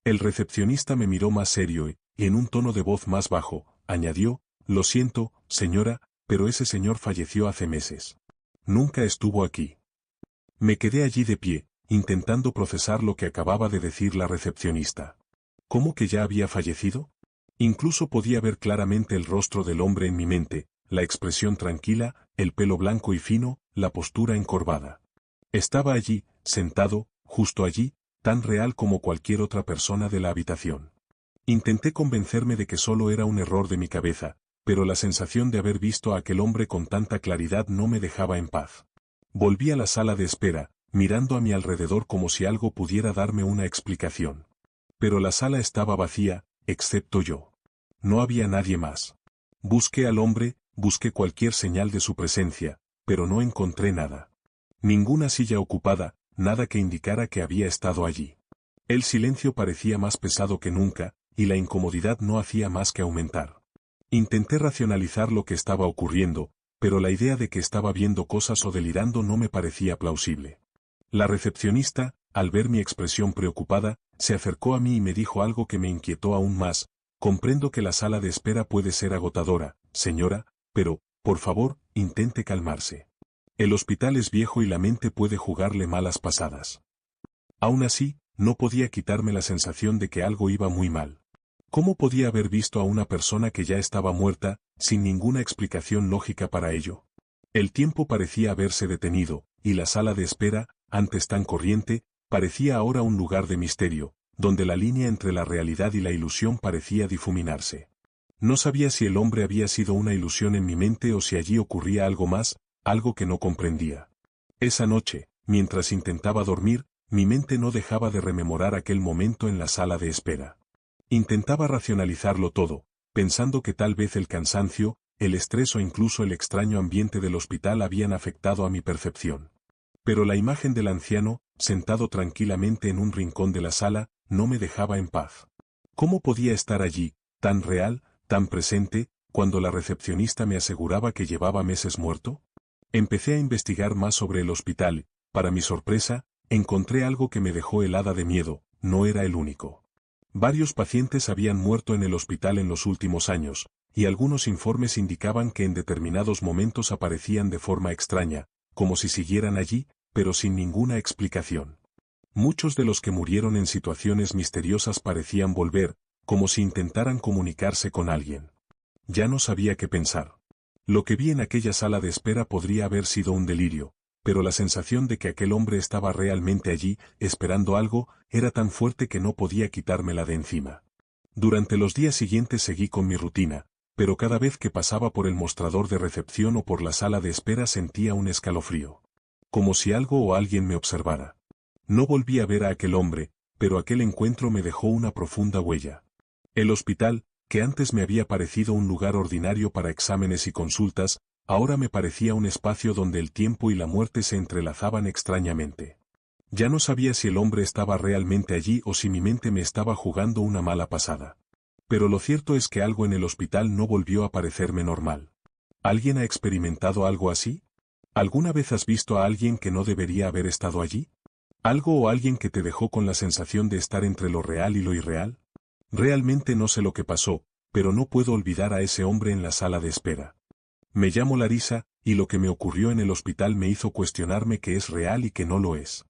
El recepcionista me miró más serio y, en un tono de voz más bajo, añadió, lo siento, señora, pero ese señor falleció hace meses. Nunca estuvo aquí. Me quedé allí de pie, intentando procesar lo que acababa de decir la recepcionista. ¿Cómo que ya había fallecido? Incluso podía ver claramente el rostro del hombre en mi mente, la expresión tranquila, el pelo blanco y fino, la postura encorvada. Estaba allí, sentado, justo allí, tan real como cualquier otra persona de la habitación. Intenté convencerme de que solo era un error de mi cabeza, pero la sensación de haber visto a aquel hombre con tanta claridad no me dejaba en paz. Volví a la sala de espera, mirando a mi alrededor como si algo pudiera darme una explicación. Pero la sala estaba vacía, excepto yo. No había nadie más. Busqué al hombre, busqué cualquier señal de su presencia, pero no encontré nada. Ninguna silla ocupada, nada que indicara que había estado allí. El silencio parecía más pesado que nunca, y la incomodidad no hacía más que aumentar. Intenté racionalizar lo que estaba ocurriendo, pero la idea de que estaba viendo cosas o delirando no me parecía plausible. La recepcionista, al ver mi expresión preocupada, se acercó a mí y me dijo algo que me inquietó aún más: comprendo que la sala de espera puede ser agotadora, señora, pero, por favor, intente calmarse. El hospital es viejo y la mente puede jugarle malas pasadas. Aún así, no podía quitarme la sensación de que algo iba muy mal. ¿Cómo podía haber visto a una persona que ya estaba muerta, sin ninguna explicación lógica para ello? El tiempo parecía haberse detenido, y la sala de espera, antes tan corriente, parecía ahora un lugar de misterio, donde la línea entre la realidad y la ilusión parecía difuminarse. No sabía si el hombre había sido una ilusión en mi mente o si allí ocurría algo más, algo que no comprendía. Esa noche, mientras intentaba dormir, mi mente no dejaba de rememorar aquel momento en la sala de espera. Intentaba racionalizarlo todo, pensando que tal vez el cansancio, el estrés o incluso el extraño ambiente del hospital habían afectado a mi percepción. Pero la imagen del anciano, sentado tranquilamente en un rincón de la sala, no me dejaba en paz. ¿Cómo podía estar allí, tan real, tan presente, cuando la recepcionista me aseguraba que llevaba meses muerto? Empecé a investigar más sobre el hospital. Para mi sorpresa, encontré algo que me dejó helada de miedo: no era el único. Varios pacientes habían muerto en el hospital en los últimos años, y algunos informes indicaban que en determinados momentos aparecían de forma extraña, como si siguieran allí, pero sin ninguna explicación. Muchos de los que murieron en situaciones misteriosas parecían volver, como si intentaran comunicarse con alguien. Ya no sabía qué pensar. Lo que vi en aquella sala de espera podría haber sido un delirio, pero la sensación de que aquel hombre estaba realmente allí, esperando algo, era tan fuerte que no podía quitármela de encima. Durante los días siguientes seguí con mi rutina, pero cada vez que pasaba por el mostrador de recepción o por la sala de espera sentía un escalofrío. Como si algo o alguien me observara. No volví a ver a aquel hombre, pero aquel encuentro me dejó una profunda huella. El hospital, que antes me había parecido un lugar ordinario para exámenes y consultas, ahora me parecía un espacio donde el tiempo y la muerte se entrelazaban extrañamente. Ya no sabía si el hombre estaba realmente allí o si mi mente me estaba jugando una mala pasada. Pero lo cierto es que algo en el hospital no volvió a parecerme normal. ¿Alguien ha experimentado algo así? ¿Alguna vez has visto a alguien que no debería haber estado allí? ¿Algo o alguien que te dejó con la sensación de estar entre lo real y lo irreal? Realmente no sé lo que pasó, pero no puedo olvidar a ese hombre en la sala de espera. Me llamo Larisa, y lo que me ocurrió en el hospital me hizo cuestionarme qué es real y qué no lo es.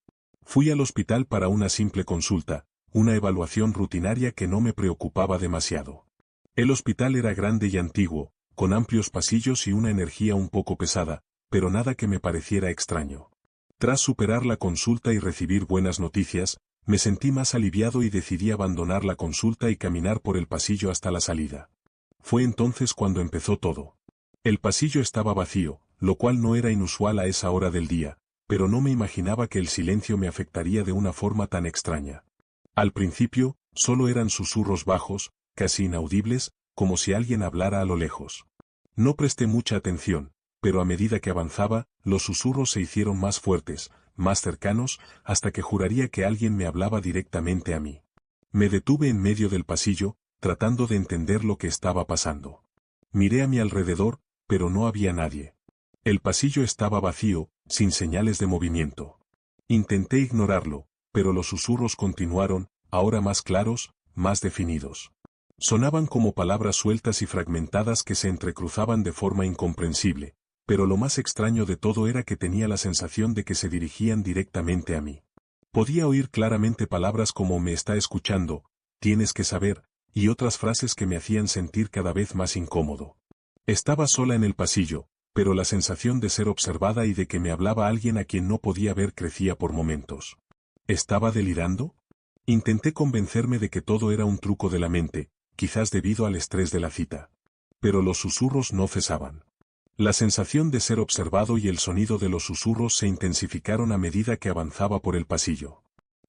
Fui al hospital para una simple consulta, una evaluación rutinaria que no me preocupaba demasiado. El hospital era grande y antiguo, con amplios pasillos y una energía un poco pesada, pero nada que me pareciera extraño. Tras superar la consulta y recibir buenas noticias, me sentí más aliviado y decidí abandonar la consulta y caminar por el pasillo hasta la salida. Fue entonces cuando empezó todo. El pasillo estaba vacío, lo cual no era inusual a esa hora del día, pero no me imaginaba que el silencio me afectaría de una forma tan extraña. Al principio, solo eran susurros bajos, casi inaudibles, como si alguien hablara a lo lejos. No presté mucha atención, pero a medida que avanzaba, los susurros se hicieron más fuertes, más cercanos, hasta que juraría que alguien me hablaba directamente a mí. Me detuve en medio del pasillo, tratando de entender lo que estaba pasando. Miré a mi alrededor, pero no había nadie. El pasillo estaba vacío, sin señales de movimiento. Intenté ignorarlo, pero los susurros continuaron, ahora más claros, más definidos. Sonaban como palabras sueltas y fragmentadas que se entrecruzaban de forma incomprensible, pero lo más extraño de todo era que tenía la sensación de que se dirigían directamente a mí. Podía oír claramente palabras como "me está escuchando", "tienes que saber", y otras frases que me hacían sentir cada vez más incómodo. Estaba sola en el pasillo, pero la sensación de ser observada y de que me hablaba alguien a quien no podía ver crecía por momentos. ¿Estaba delirando? Intenté convencerme de que todo era un truco de la mente, quizás debido al estrés de la cita. Pero los susurros no cesaban. La sensación de ser observado y el sonido de los susurros se intensificaron a medida que avanzaba por el pasillo.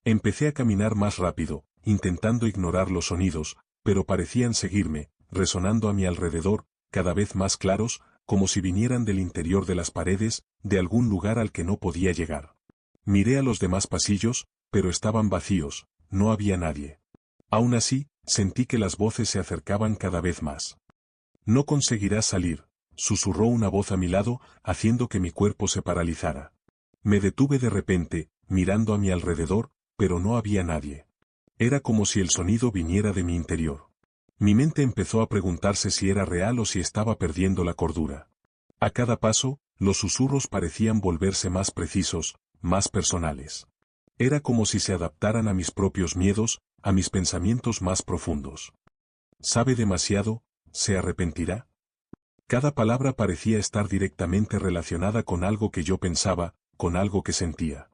Empecé a caminar más rápido, intentando ignorar los sonidos, pero parecían seguirme, resonando a mi alrededor, cada vez más claros, como si vinieran del interior de las paredes, de algún lugar al que no podía llegar. Miré a los demás pasillos, pero estaban vacíos, no había nadie. Aún así, sentí que las voces se acercaban cada vez más. «No conseguirás salir», susurró una voz a mi lado, haciendo que mi cuerpo se paralizara. Me detuve de repente, mirando a mi alrededor, pero no había nadie. Era como si el sonido viniera de mi interior. Mi mente empezó a preguntarse si era real o si estaba perdiendo la cordura. A cada paso, los susurros parecían volverse más precisos, más personales. Era como si se adaptaran a mis propios miedos, a mis pensamientos más profundos. ¿Sabe demasiado? ¿Se arrepentirá? Cada palabra parecía estar directamente relacionada con algo que yo pensaba, con algo que sentía.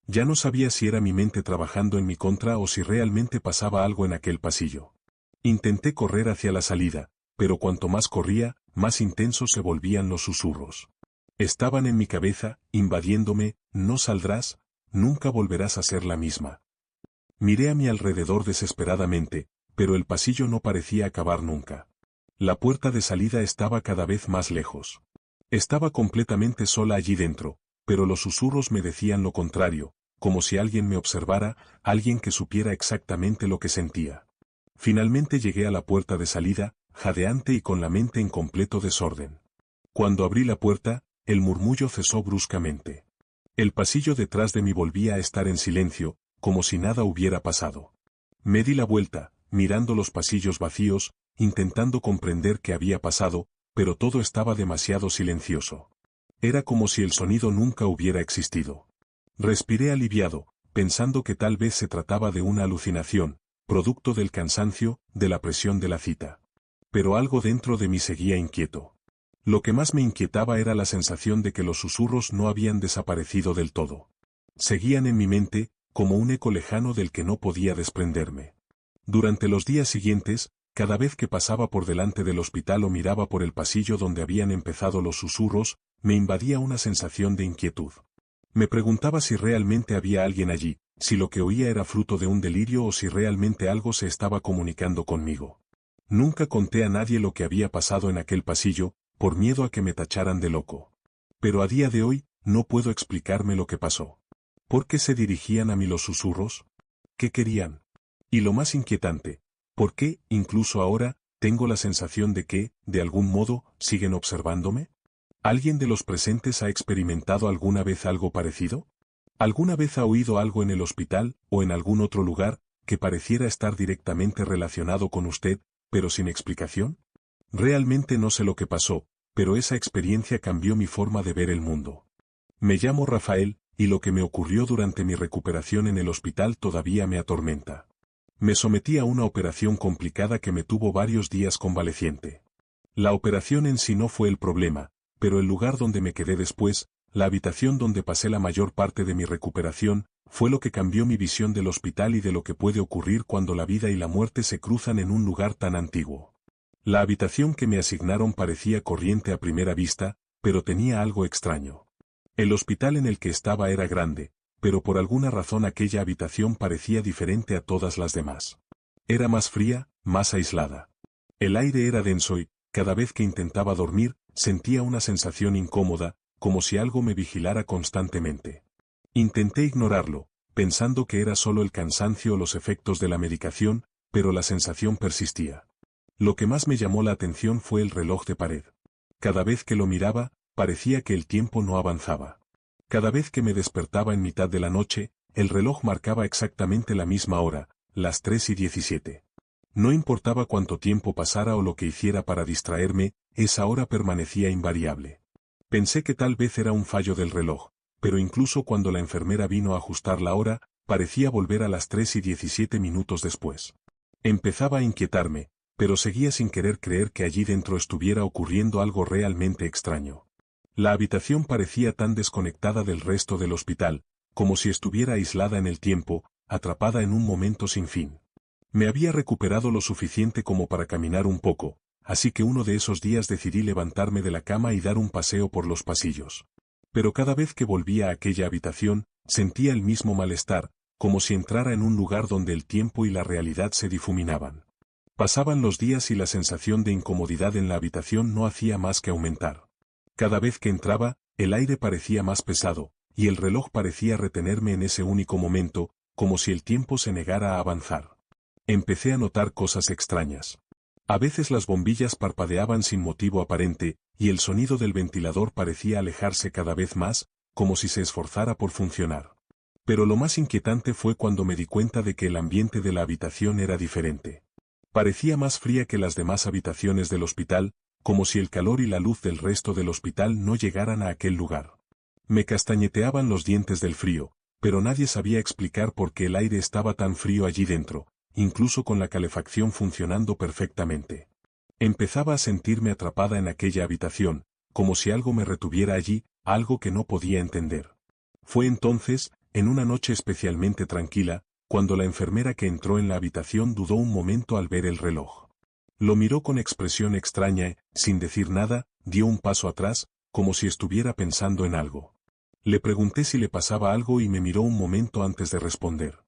Ya no sabía si era mi mente trabajando en mi contra o si realmente pasaba algo en aquel pasillo. Intenté correr hacia la salida, pero cuanto más corría, más intensos se volvían los susurros. Estaban en mi cabeza, invadiéndome: no saldrás, nunca volverás a ser la misma. Miré a mi alrededor desesperadamente, pero el pasillo no parecía acabar nunca. La puerta de salida estaba cada vez más lejos. Estaba completamente sola allí dentro, pero los susurros me decían lo contrario, como si alguien me observara, alguien que supiera exactamente lo que sentía. Finalmente llegué a la puerta de salida, jadeante y con la mente en completo desorden. Cuando abrí la puerta, el murmullo cesó bruscamente. El pasillo detrás de mí volvía a estar en silencio, como si nada hubiera pasado. Me di la vuelta, mirando los pasillos vacíos, intentando comprender qué había pasado, pero todo estaba demasiado silencioso. Era como si el sonido nunca hubiera existido. Respiré aliviado, pensando que tal vez se trataba de una alucinación, producto del cansancio, de la presión de la cita. Pero algo dentro de mí seguía inquieto. Lo que más me inquietaba era la sensación de que los susurros no habían desaparecido del todo. Seguían en mi mente, como un eco lejano del que no podía desprenderme. Durante los días siguientes, cada vez que pasaba por delante del hospital o miraba por el pasillo donde habían empezado los susurros, me invadía una sensación de inquietud. Me preguntaba si realmente había alguien allí, si lo que oía era fruto de un delirio o si realmente algo se estaba comunicando conmigo. Nunca conté a nadie lo que había pasado en aquel pasillo, por miedo a que me tacharan de loco. Pero a día de hoy, no puedo explicarme lo que pasó. ¿Por qué se dirigían a mí los susurros? ¿Qué querían? Y lo más inquietante, ¿por qué, incluso ahora, tengo la sensación de que, de algún modo, siguen observándome? ¿Alguien de los presentes ha experimentado alguna vez algo parecido? ¿Alguna vez ha oído algo en el hospital, o en algún otro lugar, que pareciera estar directamente relacionado con usted, pero sin explicación? Realmente no sé lo que pasó, pero esa experiencia cambió mi forma de ver el mundo. Me llamo Rafael, y lo que me ocurrió durante mi recuperación en el hospital todavía me atormenta. Me sometí a una operación complicada que me tuvo varios días convaleciente. La operación en sí no fue el problema, pero el lugar donde me quedé después, la habitación donde pasé la mayor parte de mi recuperación, fue lo que cambió mi visión del hospital y de lo que puede ocurrir cuando la vida y la muerte se cruzan en un lugar tan antiguo. La habitación que me asignaron parecía corriente a primera vista, pero tenía algo extraño. El hospital en el que estaba era grande, pero por alguna razón aquella habitación parecía diferente a todas las demás. Era más fría, más aislada. El aire era denso y, cada vez que intentaba dormir, sentía una sensación incómoda, como si algo me vigilara constantemente. Intenté ignorarlo, pensando que era solo el cansancio o los efectos de la medicación, pero la sensación persistía. Lo que más me llamó la atención fue el reloj de pared. Cada vez que lo miraba, parecía que el tiempo no avanzaba. Cada vez que me despertaba en mitad de la noche, el reloj marcaba exactamente la misma hora, las 3:17. No importaba cuánto tiempo pasara o lo que hiciera para distraerme, esa hora permanecía invariable. Pensé que tal vez era un fallo del reloj, pero incluso cuando la enfermera vino a ajustar la hora, parecía volver a las 3:17 después. Empezaba a inquietarme, pero seguía sin querer creer que allí dentro estuviera ocurriendo algo realmente extraño. La habitación parecía tan desconectada del resto del hospital, como si estuviera aislada en el tiempo, atrapada en un momento sin fin. Me había recuperado lo suficiente como para caminar un poco, así que uno de esos días decidí levantarme de la cama y dar un paseo por los pasillos. Pero cada vez que volvía a aquella habitación, sentía el mismo malestar, como si entrara en un lugar donde el tiempo y la realidad se difuminaban. Pasaban los días y la sensación de incomodidad en la habitación no hacía más que aumentar. Cada vez que entraba, el aire parecía más pesado, y el reloj parecía retenerme en ese único momento, como si el tiempo se negara a avanzar. Empecé a notar cosas extrañas. A veces las bombillas parpadeaban sin motivo aparente, y el sonido del ventilador parecía alejarse cada vez más, como si se esforzara por funcionar. Pero lo más inquietante fue cuando me di cuenta de que el ambiente de la habitación era diferente. Parecía más fría que las demás habitaciones del hospital, como si el calor y la luz del resto del hospital no llegaran a aquel lugar. Me castañeteaban los dientes del frío, pero nadie sabía explicar por qué el aire estaba tan frío allí dentro, incluso con la calefacción funcionando perfectamente. Empezaba a sentirme atrapada en aquella habitación, como si algo me retuviera allí, algo que no podía entender. Fue entonces, en una noche especialmente tranquila, cuando la enfermera que entró en la habitación dudó un momento al ver el reloj. Lo miró con expresión extraña y, sin decir nada, dio un paso atrás, como si estuviera pensando en algo. Le pregunté si le pasaba algo y me miró un momento antes de responder.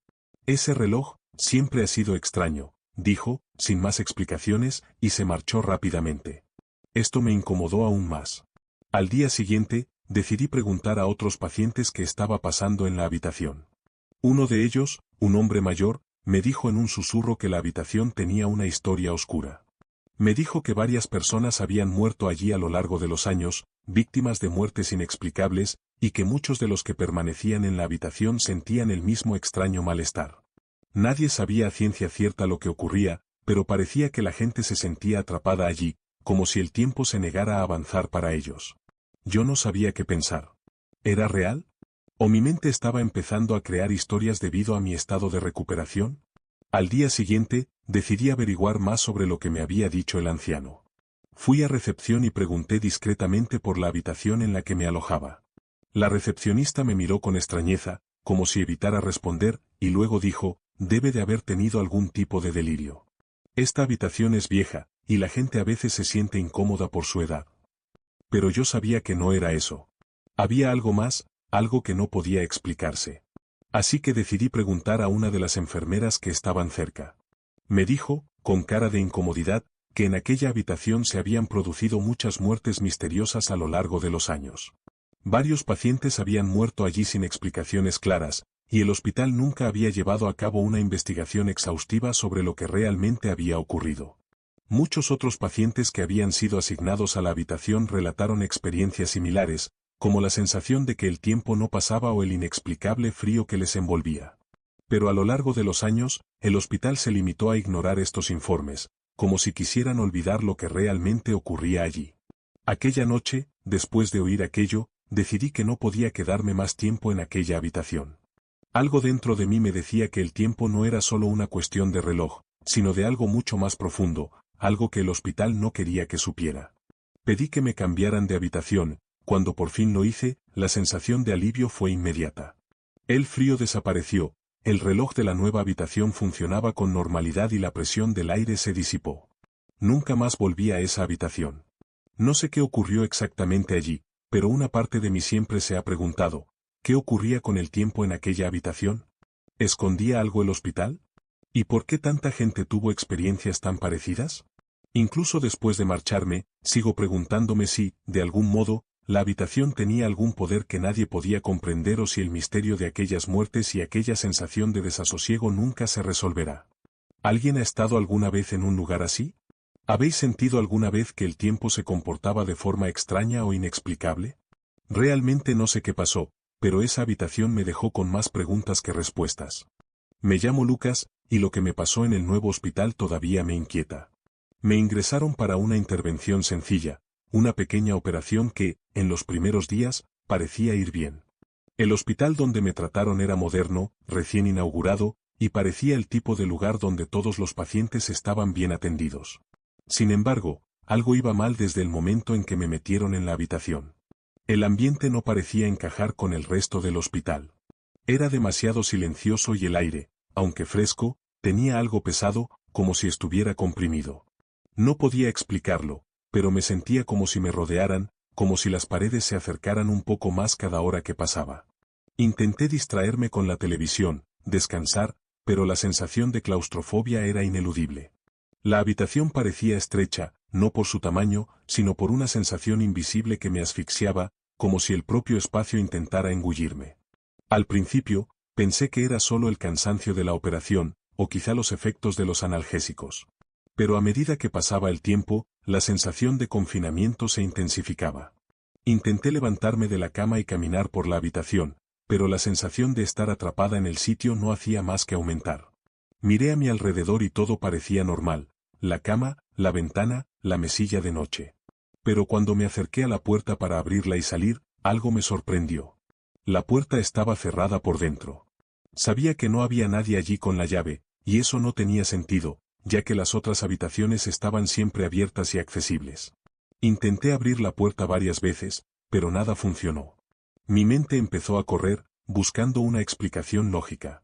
Ese reloj siempre ha sido extraño, dijo, sin más explicaciones, y se marchó rápidamente. Esto me incomodó aún más. Al día siguiente, decidí preguntar a otros pacientes qué estaba pasando en la habitación. Uno de ellos, un hombre mayor, me dijo en un susurro que la habitación tenía una historia oscura. Me dijo que varias personas habían muerto allí a lo largo de los años, víctimas de muertes inexplicables, y que muchos de los que permanecían en la habitación sentían el mismo extraño malestar. Nadie sabía a ciencia cierta lo que ocurría, pero parecía que la gente se sentía atrapada allí, como si el tiempo se negara a avanzar para ellos. Yo no sabía qué pensar. ¿Era real? ¿O mi mente estaba empezando a crear historias debido a mi estado de recuperación? Al día siguiente, decidí averiguar más sobre lo que me había dicho el anciano. Fui a recepción y pregunté discretamente por la habitación en la que me alojaba. La recepcionista me miró con extrañeza, como si evitara responder, y luego dijo, debe de haber tenido algún tipo de delirio. Esta habitación es vieja, y la gente a veces se siente incómoda por su edad. Pero yo sabía que no era eso. Había algo más, algo que no podía explicarse. Así que decidí preguntar a una de las enfermeras que estaban cerca. Me dijo, con cara de incomodidad, que en aquella habitación se habían producido muchas muertes misteriosas a lo largo de los años. Varios pacientes habían muerto allí sin explicaciones claras, y el hospital nunca había llevado a cabo una investigación exhaustiva sobre lo que realmente había ocurrido. Muchos otros pacientes que habían sido asignados a la habitación relataron experiencias similares, como la sensación de que el tiempo no pasaba o el inexplicable frío que les envolvía. Pero a lo largo de los años, el hospital se limitó a ignorar estos informes, como si quisieran olvidar lo que realmente ocurría allí. Aquella noche, después de oír aquello, decidí que no podía quedarme más tiempo en aquella habitación. Algo dentro de mí me decía que el tiempo no era solo una cuestión de reloj, sino de algo mucho más profundo, algo que el hospital no quería que supiera. Pedí que me cambiaran de habitación. Cuando por fin lo hice, la sensación de alivio fue inmediata. El frío desapareció, el reloj de la nueva habitación funcionaba con normalidad y la presión del aire se disipó. Nunca más volví a esa habitación. No sé qué ocurrió exactamente allí, pero una parte de mí siempre se ha preguntado, ¿qué ocurría con el tiempo en aquella habitación? ¿Escondía algo el hospital? ¿Y por qué tanta gente tuvo experiencias tan parecidas? Incluso después de marcharme, sigo preguntándome si, de algún modo, la habitación tenía algún poder que nadie podía comprender o si el misterio de aquellas muertes y aquella sensación de desasosiego nunca se resolverá. ¿Alguien ha estado alguna vez en un lugar así? ¿Habéis sentido alguna vez que el tiempo se comportaba de forma extraña o inexplicable? Realmente no sé qué pasó, pero esa habitación me dejó con más preguntas que respuestas. Me llamo Lucas, y lo que me pasó en el nuevo hospital todavía me inquieta. Me ingresaron para una intervención sencilla, una pequeña operación que, en los primeros días, parecía ir bien. El hospital donde me trataron era moderno, recién inaugurado, y parecía el tipo de lugar donde todos los pacientes estaban bien atendidos. Sin embargo, algo iba mal desde el momento en que me metieron en la habitación. El ambiente no parecía encajar con el resto del hospital. Era demasiado silencioso y el aire, aunque fresco, tenía algo pesado, como si estuviera comprimido. No podía explicarlo, pero me sentía como si me rodearan, como si las paredes se acercaran un poco más cada hora que pasaba. Intenté distraerme con la televisión, descansar, pero la sensación de claustrofobia era ineludible. La habitación parecía estrecha, no por su tamaño, sino por una sensación invisible que me asfixiaba, como si el propio espacio intentara engullirme. Al principio, pensé que era solo el cansancio de la operación, o quizá los efectos de los analgésicos. Pero a medida que pasaba el tiempo, la sensación de confinamiento se intensificaba. Intenté levantarme de la cama y caminar por la habitación, pero la sensación de estar atrapada en el sitio no hacía más que aumentar. Miré a mi alrededor y todo parecía normal, la cama, la ventana, la mesilla de noche. Pero cuando me acerqué a la puerta para abrirla y salir, algo me sorprendió. La puerta estaba cerrada por dentro. Sabía que no había nadie allí con la llave, y eso no tenía sentido, ya que las otras habitaciones estaban siempre abiertas y accesibles. Intenté abrir la puerta varias veces, pero nada funcionó. Mi mente empezó a correr, buscando una explicación lógica.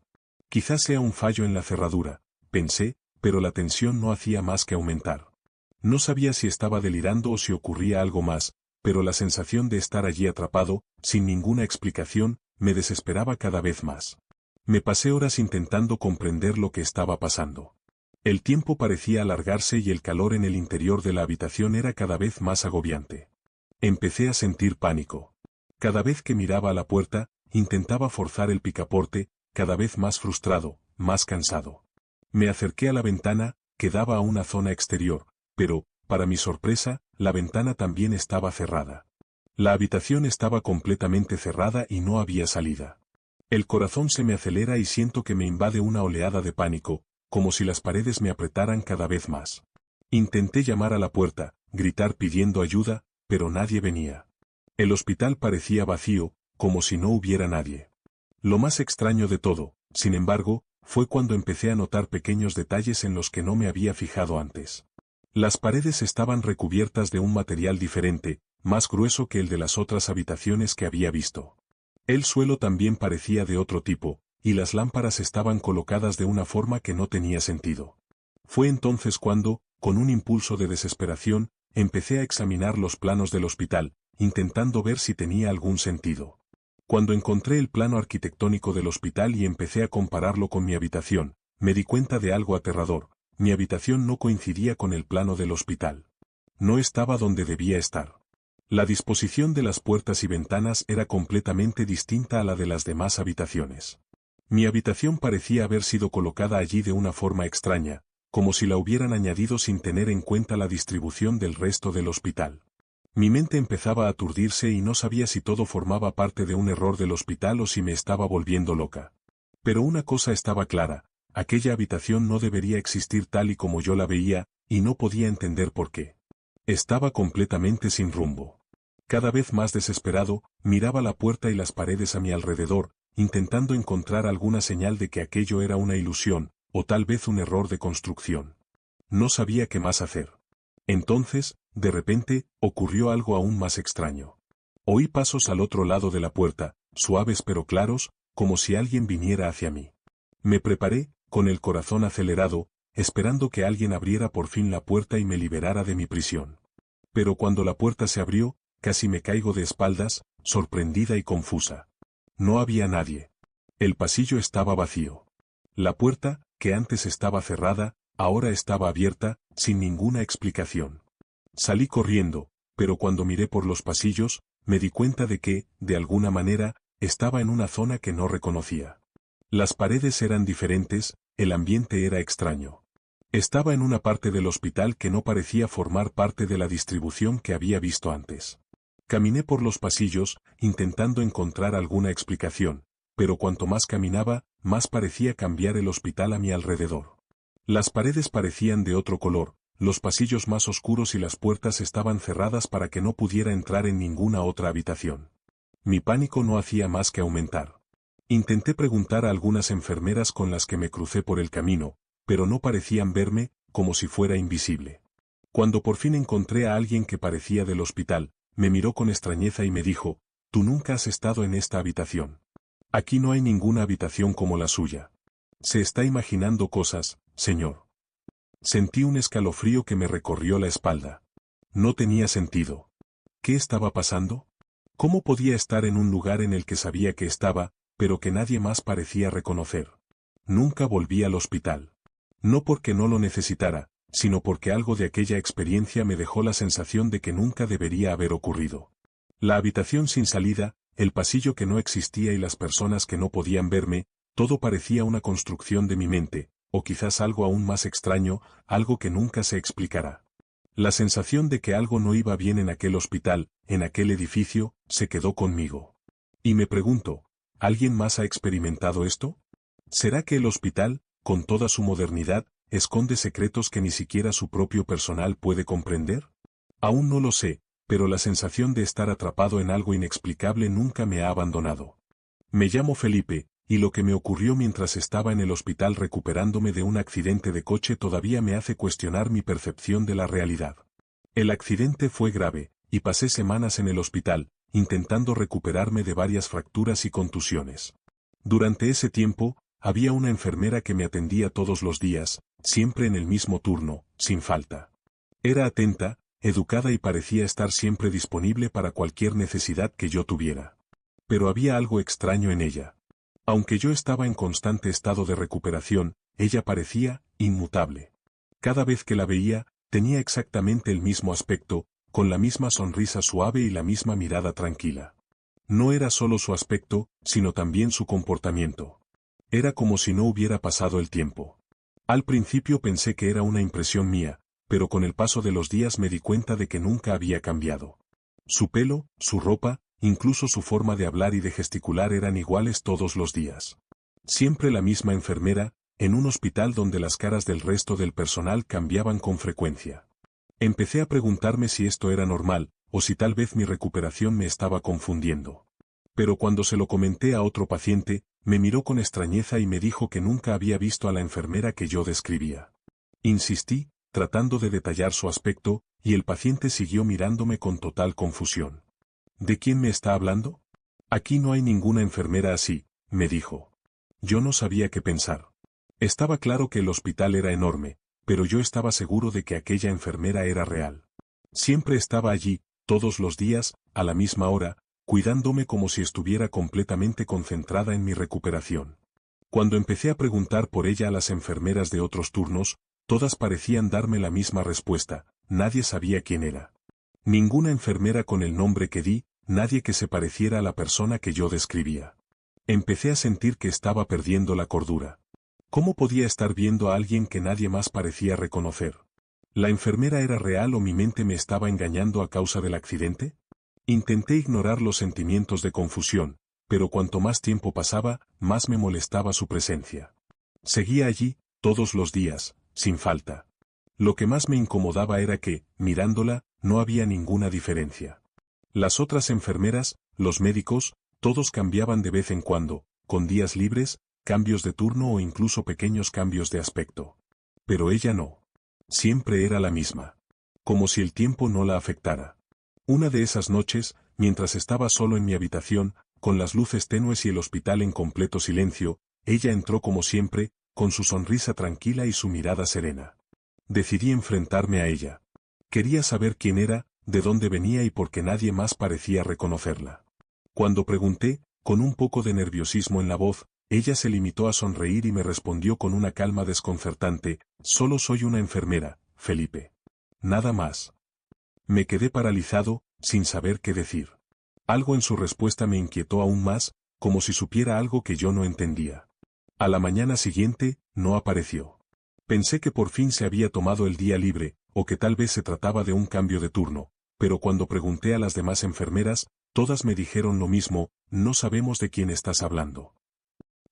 Quizás sea un fallo en la cerradura, pensé, pero la tensión no hacía más que aumentar. No sabía si estaba delirando o si ocurría algo más, pero la sensación de estar allí atrapado, sin ninguna explicación, me desesperaba cada vez más. Me pasé horas intentando comprender lo que estaba pasando. El tiempo parecía alargarse y el calor en el interior de la habitación era cada vez más agobiante. Empecé a sentir pánico. Cada vez que miraba a la puerta, intentaba forzar el picaporte, cada vez más frustrado, más cansado. Me acerqué a la ventana, que daba a una zona exterior, pero, para mi sorpresa, la ventana también estaba cerrada. La habitación estaba completamente cerrada y no había salida. El corazón se me acelera y siento que me invade una oleada de pánico, como si las paredes me apretaran cada vez más. Intenté llamar a la puerta, gritar pidiendo ayuda, pero nadie venía. El hospital parecía vacío, como si no hubiera nadie. Lo más extraño de todo, sin embargo, fue cuando empecé a notar pequeños detalles en los que no me había fijado antes. Las paredes estaban recubiertas de un material diferente, más grueso que el de las otras habitaciones que había visto. El suelo también parecía de otro tipo, y las lámparas estaban colocadas de una forma que no tenía sentido. Fue entonces cuando, con un impulso de desesperación, empecé a examinar los planos del hospital, intentando ver si tenía algún sentido. Cuando encontré el plano arquitectónico del hospital y empecé a compararlo con mi habitación, me di cuenta de algo aterrador: mi habitación no coincidía con el plano del hospital. No estaba donde debía estar. La disposición de las puertas y ventanas era completamente distinta a la de las demás habitaciones. Mi habitación parecía haber sido colocada allí de una forma extraña, como si la hubieran añadido sin tener en cuenta la distribución del resto del hospital. Mi mente empezaba a aturdirse y no sabía si todo formaba parte de un error del hospital o si me estaba volviendo loca. Pero una cosa estaba clara: aquella habitación no debería existir tal y como yo la veía, y no podía entender por qué. Estaba completamente sin rumbo. Cada vez más desesperado, miraba la puerta y las paredes a mi alrededor, intentando encontrar alguna señal de que aquello era una ilusión, o tal vez un error de construcción. No sabía qué más hacer. Entonces, de repente, ocurrió algo aún más extraño. Oí pasos al otro lado de la puerta, suaves pero claros, como si alguien viniera hacia mí. Me preparé, con el corazón acelerado, esperando que alguien abriera por fin la puerta y me liberara de mi prisión. Pero cuando la puerta se abrió, casi me caigo de espaldas, sorprendida y confusa. No había nadie. El pasillo estaba vacío. La puerta, que antes estaba cerrada, ahora estaba abierta, sin ninguna explicación. Salí corriendo, pero cuando miré por los pasillos, me di cuenta de que, de alguna manera, estaba en una zona que no reconocía. Las paredes eran diferentes, el ambiente era extraño. Estaba en una parte del hospital que no parecía formar parte de la distribución que había visto antes. Caminé por los pasillos, intentando encontrar alguna explicación, pero cuanto más caminaba, más parecía cambiar el hospital a mi alrededor. Las paredes parecían de otro color, los pasillos más oscuros y las puertas estaban cerradas para que no pudiera entrar en ninguna otra habitación. Mi pánico no hacía más que aumentar. Intenté preguntar a algunas enfermeras con las que me crucé por el camino, pero no parecían verme, como si fuera invisible. Cuando por fin encontré a alguien que parecía del hospital, me miró con extrañeza y me dijo: «Tú nunca has estado en esta habitación. Aquí no hay ninguna habitación como la suya. Se está imaginando cosas, señor». Sentí un escalofrío que me recorrió la espalda. No tenía sentido. ¿Qué estaba pasando? ¿Cómo podía estar en un lugar en el que sabía que estaba, pero que nadie más parecía reconocer? Nunca volví al hospital. No porque no lo necesitara, sino porque algo de aquella experiencia me dejó la sensación de que nunca debería haber ocurrido. La habitación sin salida, el pasillo que no existía y las personas que no podían verme, todo parecía una construcción de mi mente, o quizás algo aún más extraño, algo que nunca se explicará. La sensación de que algo no iba bien en aquel hospital, en aquel edificio, se quedó conmigo. Y me pregunto, ¿Alguien más ha experimentado esto? ¿Será que el hospital, con toda su modernidad, esconde secretos que ni siquiera su propio personal puede comprender? Aún no lo sé, pero la sensación de estar atrapado en algo inexplicable nunca me ha abandonado. Me llamo Felipe, y lo que me ocurrió mientras estaba en el hospital recuperándome de un accidente de coche todavía me hace cuestionar mi percepción de la realidad. El accidente fue grave, y pasé semanas en el hospital, intentando recuperarme de varias fracturas y contusiones. Durante ese tiempo, había una enfermera que me atendía todos los días, siempre en el mismo turno, sin falta. Era atenta, educada y parecía estar siempre disponible para cualquier necesidad que yo tuviera. Pero había algo extraño en ella. Aunque yo estaba en constante estado de recuperación, ella parecía inmutable. Cada vez que la veía, tenía exactamente el mismo aspecto, con la misma sonrisa suave y la misma mirada tranquila. No era solo su aspecto, sino también su comportamiento. Era como si no hubiera pasado el tiempo. Al principio pensé que era una impresión mía, pero con el paso de los días me di cuenta de que nunca había cambiado. Su pelo, su ropa, incluso su forma de hablar y de gesticular eran iguales todos los días. Siempre la misma enfermera, en un hospital donde las caras del resto del personal cambiaban con frecuencia. Empecé a preguntarme si esto era normal, o si tal vez mi recuperación me estaba confundiendo. Pero cuando se lo comenté a otro paciente, me miró con extrañeza y me dijo que nunca había visto a la enfermera que yo describía. Insistí, tratando de detallar su aspecto, y el paciente siguió mirándome con total confusión. ¿De quién me está hablando? Aquí no hay ninguna enfermera así, me dijo. Yo no sabía qué pensar. Estaba claro que el hospital era enorme, pero yo estaba seguro de que aquella enfermera era real. Siempre estaba allí, todos los días, a la misma hora, cuidándome como si estuviera completamente concentrada en mi recuperación. Cuando empecé a preguntar por ella a las enfermeras de otros turnos, todas parecían darme la misma respuesta, nadie sabía quién era. Ninguna enfermera con el nombre que di, nadie que se pareciera a la persona que yo describía. Empecé a sentir que estaba perdiendo la cordura. ¿Cómo podía estar viendo a alguien que nadie más parecía reconocer? ¿La enfermera era real o mi mente me estaba engañando a causa del accidente? Intenté ignorar los sentimientos de confusión, pero cuanto más tiempo pasaba, más me molestaba su presencia. Seguía allí, todos los días, sin falta. Lo que más me incomodaba era que, mirándola, no había ninguna diferencia. Las otras enfermeras, los médicos, todos cambiaban de vez en cuando, con días libres, cambios de turno o incluso pequeños cambios de aspecto. Pero ella no. Siempre era la misma. Como si el tiempo no la afectara. Una de esas noches, mientras estaba solo en mi habitación, con las luces tenues y el hospital en completo silencio, ella entró como siempre, con su sonrisa tranquila y su mirada serena. Decidí enfrentarme a ella. Quería saber quién era, de dónde venía y por qué nadie más parecía reconocerla. Cuando pregunté, con un poco de nerviosismo en la voz, ella se limitó a sonreír y me respondió con una calma desconcertante, solo soy una enfermera, Felipe. Nada más. Me quedé paralizado, sin saber qué decir. Algo en su respuesta me inquietó aún más, como si supiera algo que yo no entendía. A la mañana siguiente, no apareció. Pensé que por fin se había tomado el día libre, o que tal vez se trataba de un cambio de turno, pero cuando pregunté a las demás enfermeras, todas me dijeron lo mismo, no sabemos de quién estás hablando.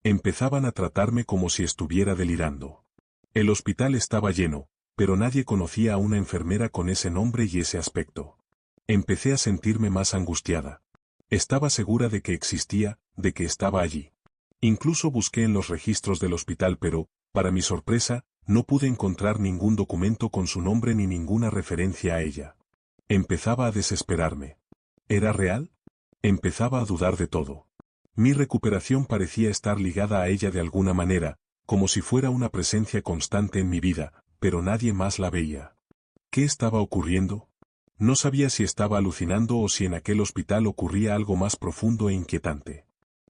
Empezaban a tratarme como si estuviera delirando. El hospital estaba lleno, pero nadie conocía a una enfermera con ese nombre y ese aspecto. Empecé a sentirme más angustiada. Estaba segura de que existía, de que estaba allí. Incluso busqué en los registros del hospital pero, para mi sorpresa, no pude encontrar ningún documento con su nombre ni ninguna referencia a ella. Empezaba a desesperarme. ¿Era real? Empezaba a dudar de todo. Mi recuperación parecía estar ligada a ella de alguna manera, como si fuera una presencia constante en mi vida, pero nadie más la veía. ¿Qué estaba ocurriendo? No sabía si estaba alucinando o si en aquel hospital ocurría algo más profundo e inquietante.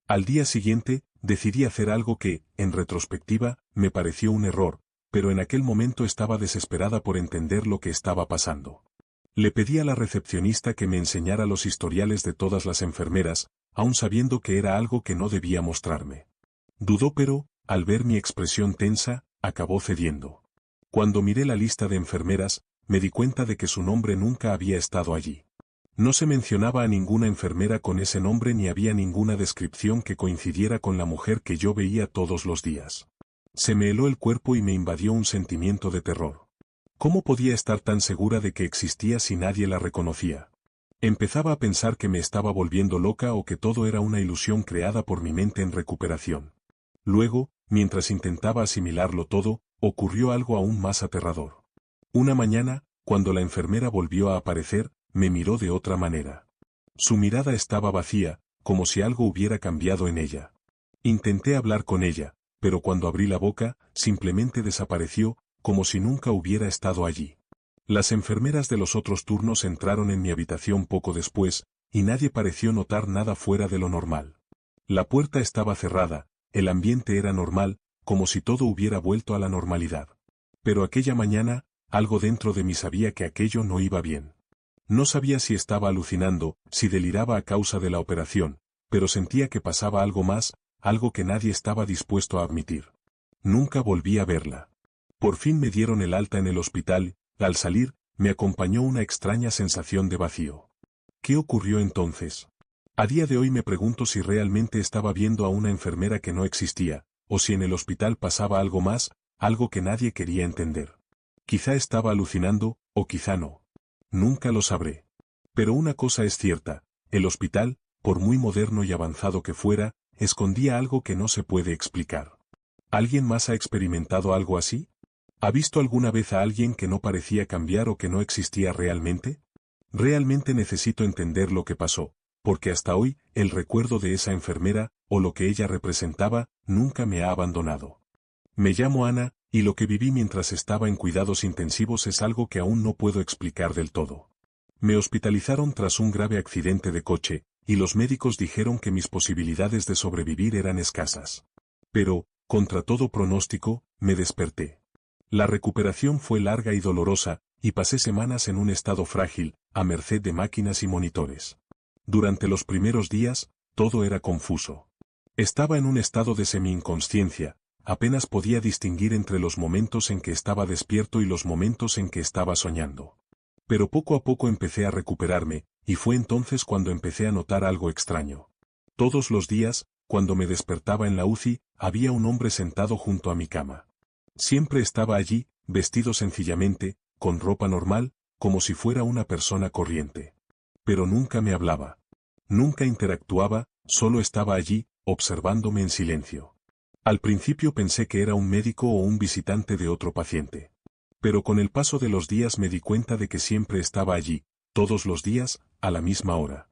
Al día siguiente, decidí hacer algo que, en retrospectiva, me pareció un error, pero en aquel momento estaba desesperada por entender lo que estaba pasando. Le pedí a la recepcionista que me enseñara los historiales de todas las enfermeras, aun sabiendo que era algo que no debía mostrarme. Dudó pero, al ver mi expresión tensa, acabó cediendo. Cuando miré la lista de enfermeras, me di cuenta de que su nombre nunca había estado allí. No se mencionaba a ninguna enfermera con ese nombre ni había ninguna descripción que coincidiera con la mujer que yo veía todos los días. Se me heló el cuerpo y me invadió un sentimiento de terror. ¿Cómo podía estar tan segura de que existía si nadie la reconocía? Empezaba a pensar que me estaba volviendo loca o que todo era una ilusión creada por mi mente en recuperación. Luego, mientras intentaba asimilarlo todo, ocurrió algo aún más aterrador. Una mañana, cuando la enfermera volvió a aparecer, me miró de otra manera. Su mirada estaba vacía, como si algo hubiera cambiado en ella. Intenté hablar con ella, pero cuando abrí la boca, simplemente desapareció, como si nunca hubiera estado allí. Las enfermeras de los otros turnos entraron en mi habitación poco después, y nadie pareció notar nada fuera de lo normal. La puerta estaba cerrada, el ambiente era normal, como si todo hubiera vuelto a la normalidad. Pero aquella mañana, algo dentro de mí sabía que aquello no iba bien. No sabía si estaba alucinando, si deliraba a causa de la operación, pero sentía que pasaba algo más, algo que nadie estaba dispuesto a admitir. Nunca volví a verla. Por fin me dieron el alta en el hospital. Al salir, me acompañó una extraña sensación de vacío. ¿Qué ocurrió entonces? A día de hoy me pregunto si realmente estaba viendo a una enfermera que no existía, o si en el hospital pasaba algo más, algo que nadie quería entender. Quizá estaba alucinando, o quizá no. Nunca lo sabré. Pero una cosa es cierta, el hospital, por muy moderno y avanzado que fuera, escondía algo que no se puede explicar. ¿Alguien más ha experimentado algo así? ¿Ha visto alguna vez a alguien que no parecía cambiar o que no existía realmente? Realmente necesito entender lo que pasó, porque hasta hoy, el recuerdo de esa enfermera, o lo que ella representaba, nunca me ha abandonado. Me llamo Ana, y lo que viví mientras estaba en cuidados intensivos es algo que aún no puedo explicar del todo. Me hospitalizaron tras un grave accidente de coche, y los médicos dijeron que mis posibilidades de sobrevivir eran escasas. Pero, contra todo pronóstico, me desperté. La recuperación fue larga y dolorosa, y pasé semanas en un estado frágil, a merced de máquinas y monitores. Durante los primeros días, todo era confuso. Estaba en un estado de semi-inconsciencia, apenas podía distinguir entre los momentos en que estaba despierto y los momentos en que estaba soñando. Pero poco a poco empecé a recuperarme, y fue entonces cuando empecé a notar algo extraño. Todos los días, cuando me despertaba en la UCI, había un hombre sentado junto a mi cama. Siempre estaba allí, vestido sencillamente, con ropa normal, como si fuera una persona corriente. Pero nunca me hablaba. Nunca interactuaba, solo estaba allí, observándome en silencio. Al principio pensé que era un médico o un visitante de otro paciente. Pero con el paso de los días me di cuenta de que siempre estaba allí, todos los días, a la misma hora.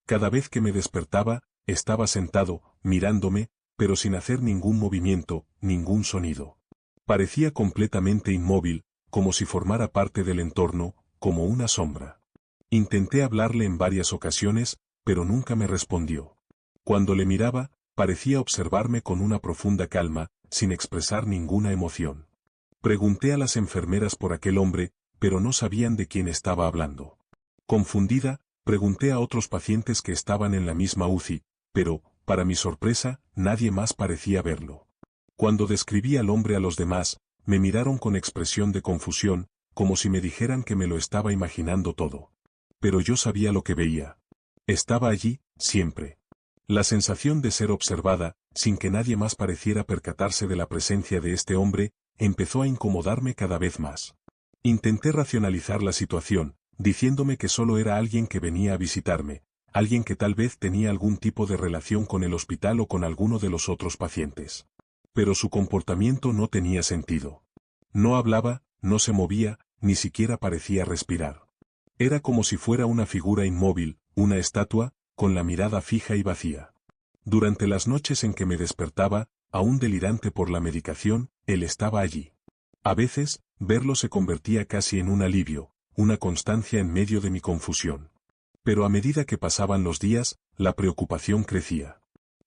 Cada vez que me despertaba, estaba sentado, mirándome, pero sin hacer ningún movimiento, ningún sonido. Parecía completamente inmóvil, como si formara parte del entorno, como una sombra. Intenté hablarle en varias ocasiones, pero nunca me respondió. Cuando le miraba, parecía observarme con una profunda calma, sin expresar ninguna emoción. Pregunté a las enfermeras por aquel hombre, pero no sabían de quién estaba hablando. Confundida, pregunté a otros pacientes que estaban en la misma UCI, pero, para mi sorpresa, nadie más parecía verlo. Cuando describí al hombre a los demás, me miraron con expresión de confusión, como si me dijeran que me lo estaba imaginando todo. Pero yo sabía lo que veía. Estaba allí, siempre. La sensación de ser observada, sin que nadie más pareciera percatarse de la presencia de este hombre, empezó a incomodarme cada vez más. Intenté racionalizar la situación, diciéndome que solo era alguien que venía a visitarme, alguien que tal vez tenía algún tipo de relación con el hospital o con alguno de los otros pacientes. Pero su comportamiento no tenía sentido. No hablaba, no se movía, ni siquiera parecía respirar. Era como si fuera una figura inmóvil, una estatua, con la mirada fija y vacía. Durante las noches en que me despertaba, aún delirante por la medicación, él estaba allí. A veces, verlo se convertía casi en un alivio, una constancia en medio de mi confusión. Pero a medida que pasaban los días, la preocupación crecía.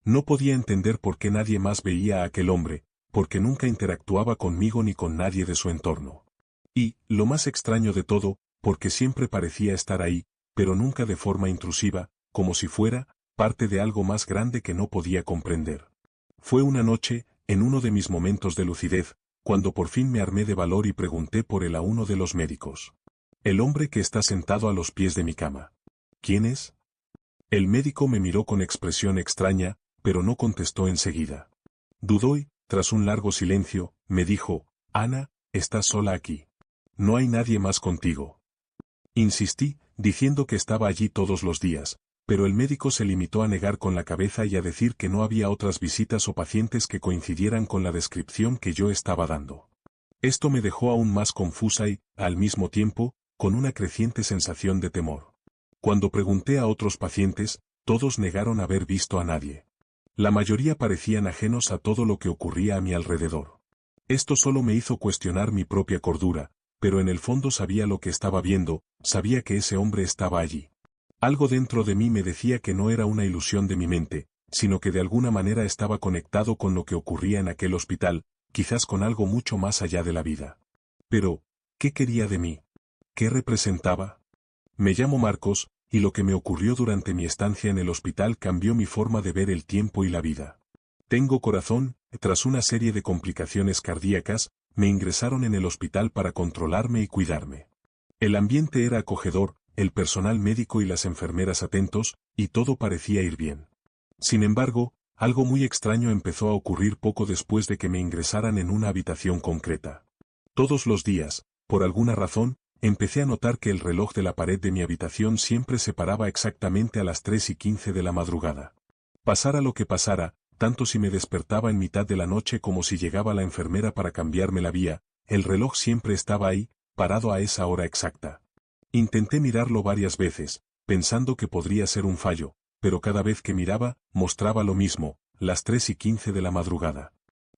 No podía entender por qué nadie más veía a aquel hombre, porque nunca interactuaba conmigo ni con nadie de su entorno. Y, lo más extraño de todo, porque siempre parecía estar ahí, pero nunca de forma intrusiva, como si fuera parte de algo más grande que no podía comprender. Fue una noche, en uno de mis momentos de lucidez, cuando por fin me armé de valor y pregunté por él a uno de los médicos. El hombre que está sentado a los pies de mi cama. ¿Quién es? El médico me miró con expresión extraña, pero no contestó enseguida. Dudó y, tras un largo silencio, me dijo, Ana, estás sola aquí. No hay nadie más contigo. Insistí, diciendo que estaba allí todos los días, pero el médico se limitó a negar con la cabeza y a decir que no había otras visitas o pacientes que coincidieran con la descripción que yo estaba dando. Esto me dejó aún más confusa y, al mismo tiempo, con una creciente sensación de temor. Cuando pregunté a otros pacientes, todos negaron haber visto a nadie. La mayoría parecían ajenos a todo lo que ocurría a mi alrededor. Esto solo me hizo cuestionar mi propia cordura, pero en el fondo sabía lo que estaba viendo, sabía que ese hombre estaba allí. Algo dentro de mí me decía que no era una ilusión de mi mente, sino que de alguna manera estaba conectado con lo que ocurría en aquel hospital, quizás con algo mucho más allá de la vida. Pero, ¿qué quería de mí? ¿Qué representaba? Me llamo Marcos, y lo que me ocurrió durante mi estancia en el hospital cambió mi forma de ver el tiempo y la vida. Tengo corazón, tras una serie de complicaciones cardíacas, me ingresaron en el hospital para controlarme y cuidarme. El ambiente era acogedor, el personal médico y las enfermeras atentos, y todo parecía ir bien. Sin embargo, algo muy extraño empezó a ocurrir poco después de que me ingresaran en una habitación concreta. Todos los días, por alguna razón, empecé a notar que el reloj de la pared de mi habitación siempre se paraba exactamente a las 3:15 de la madrugada. Pasara lo que pasara, tanto si me despertaba en mitad de la noche como si llegaba la enfermera para cambiarme la vía, el reloj siempre estaba ahí, parado a esa hora exacta. Intenté mirarlo varias veces, pensando que podría ser un fallo, pero cada vez que miraba, mostraba lo mismo, las 3:15 de la madrugada.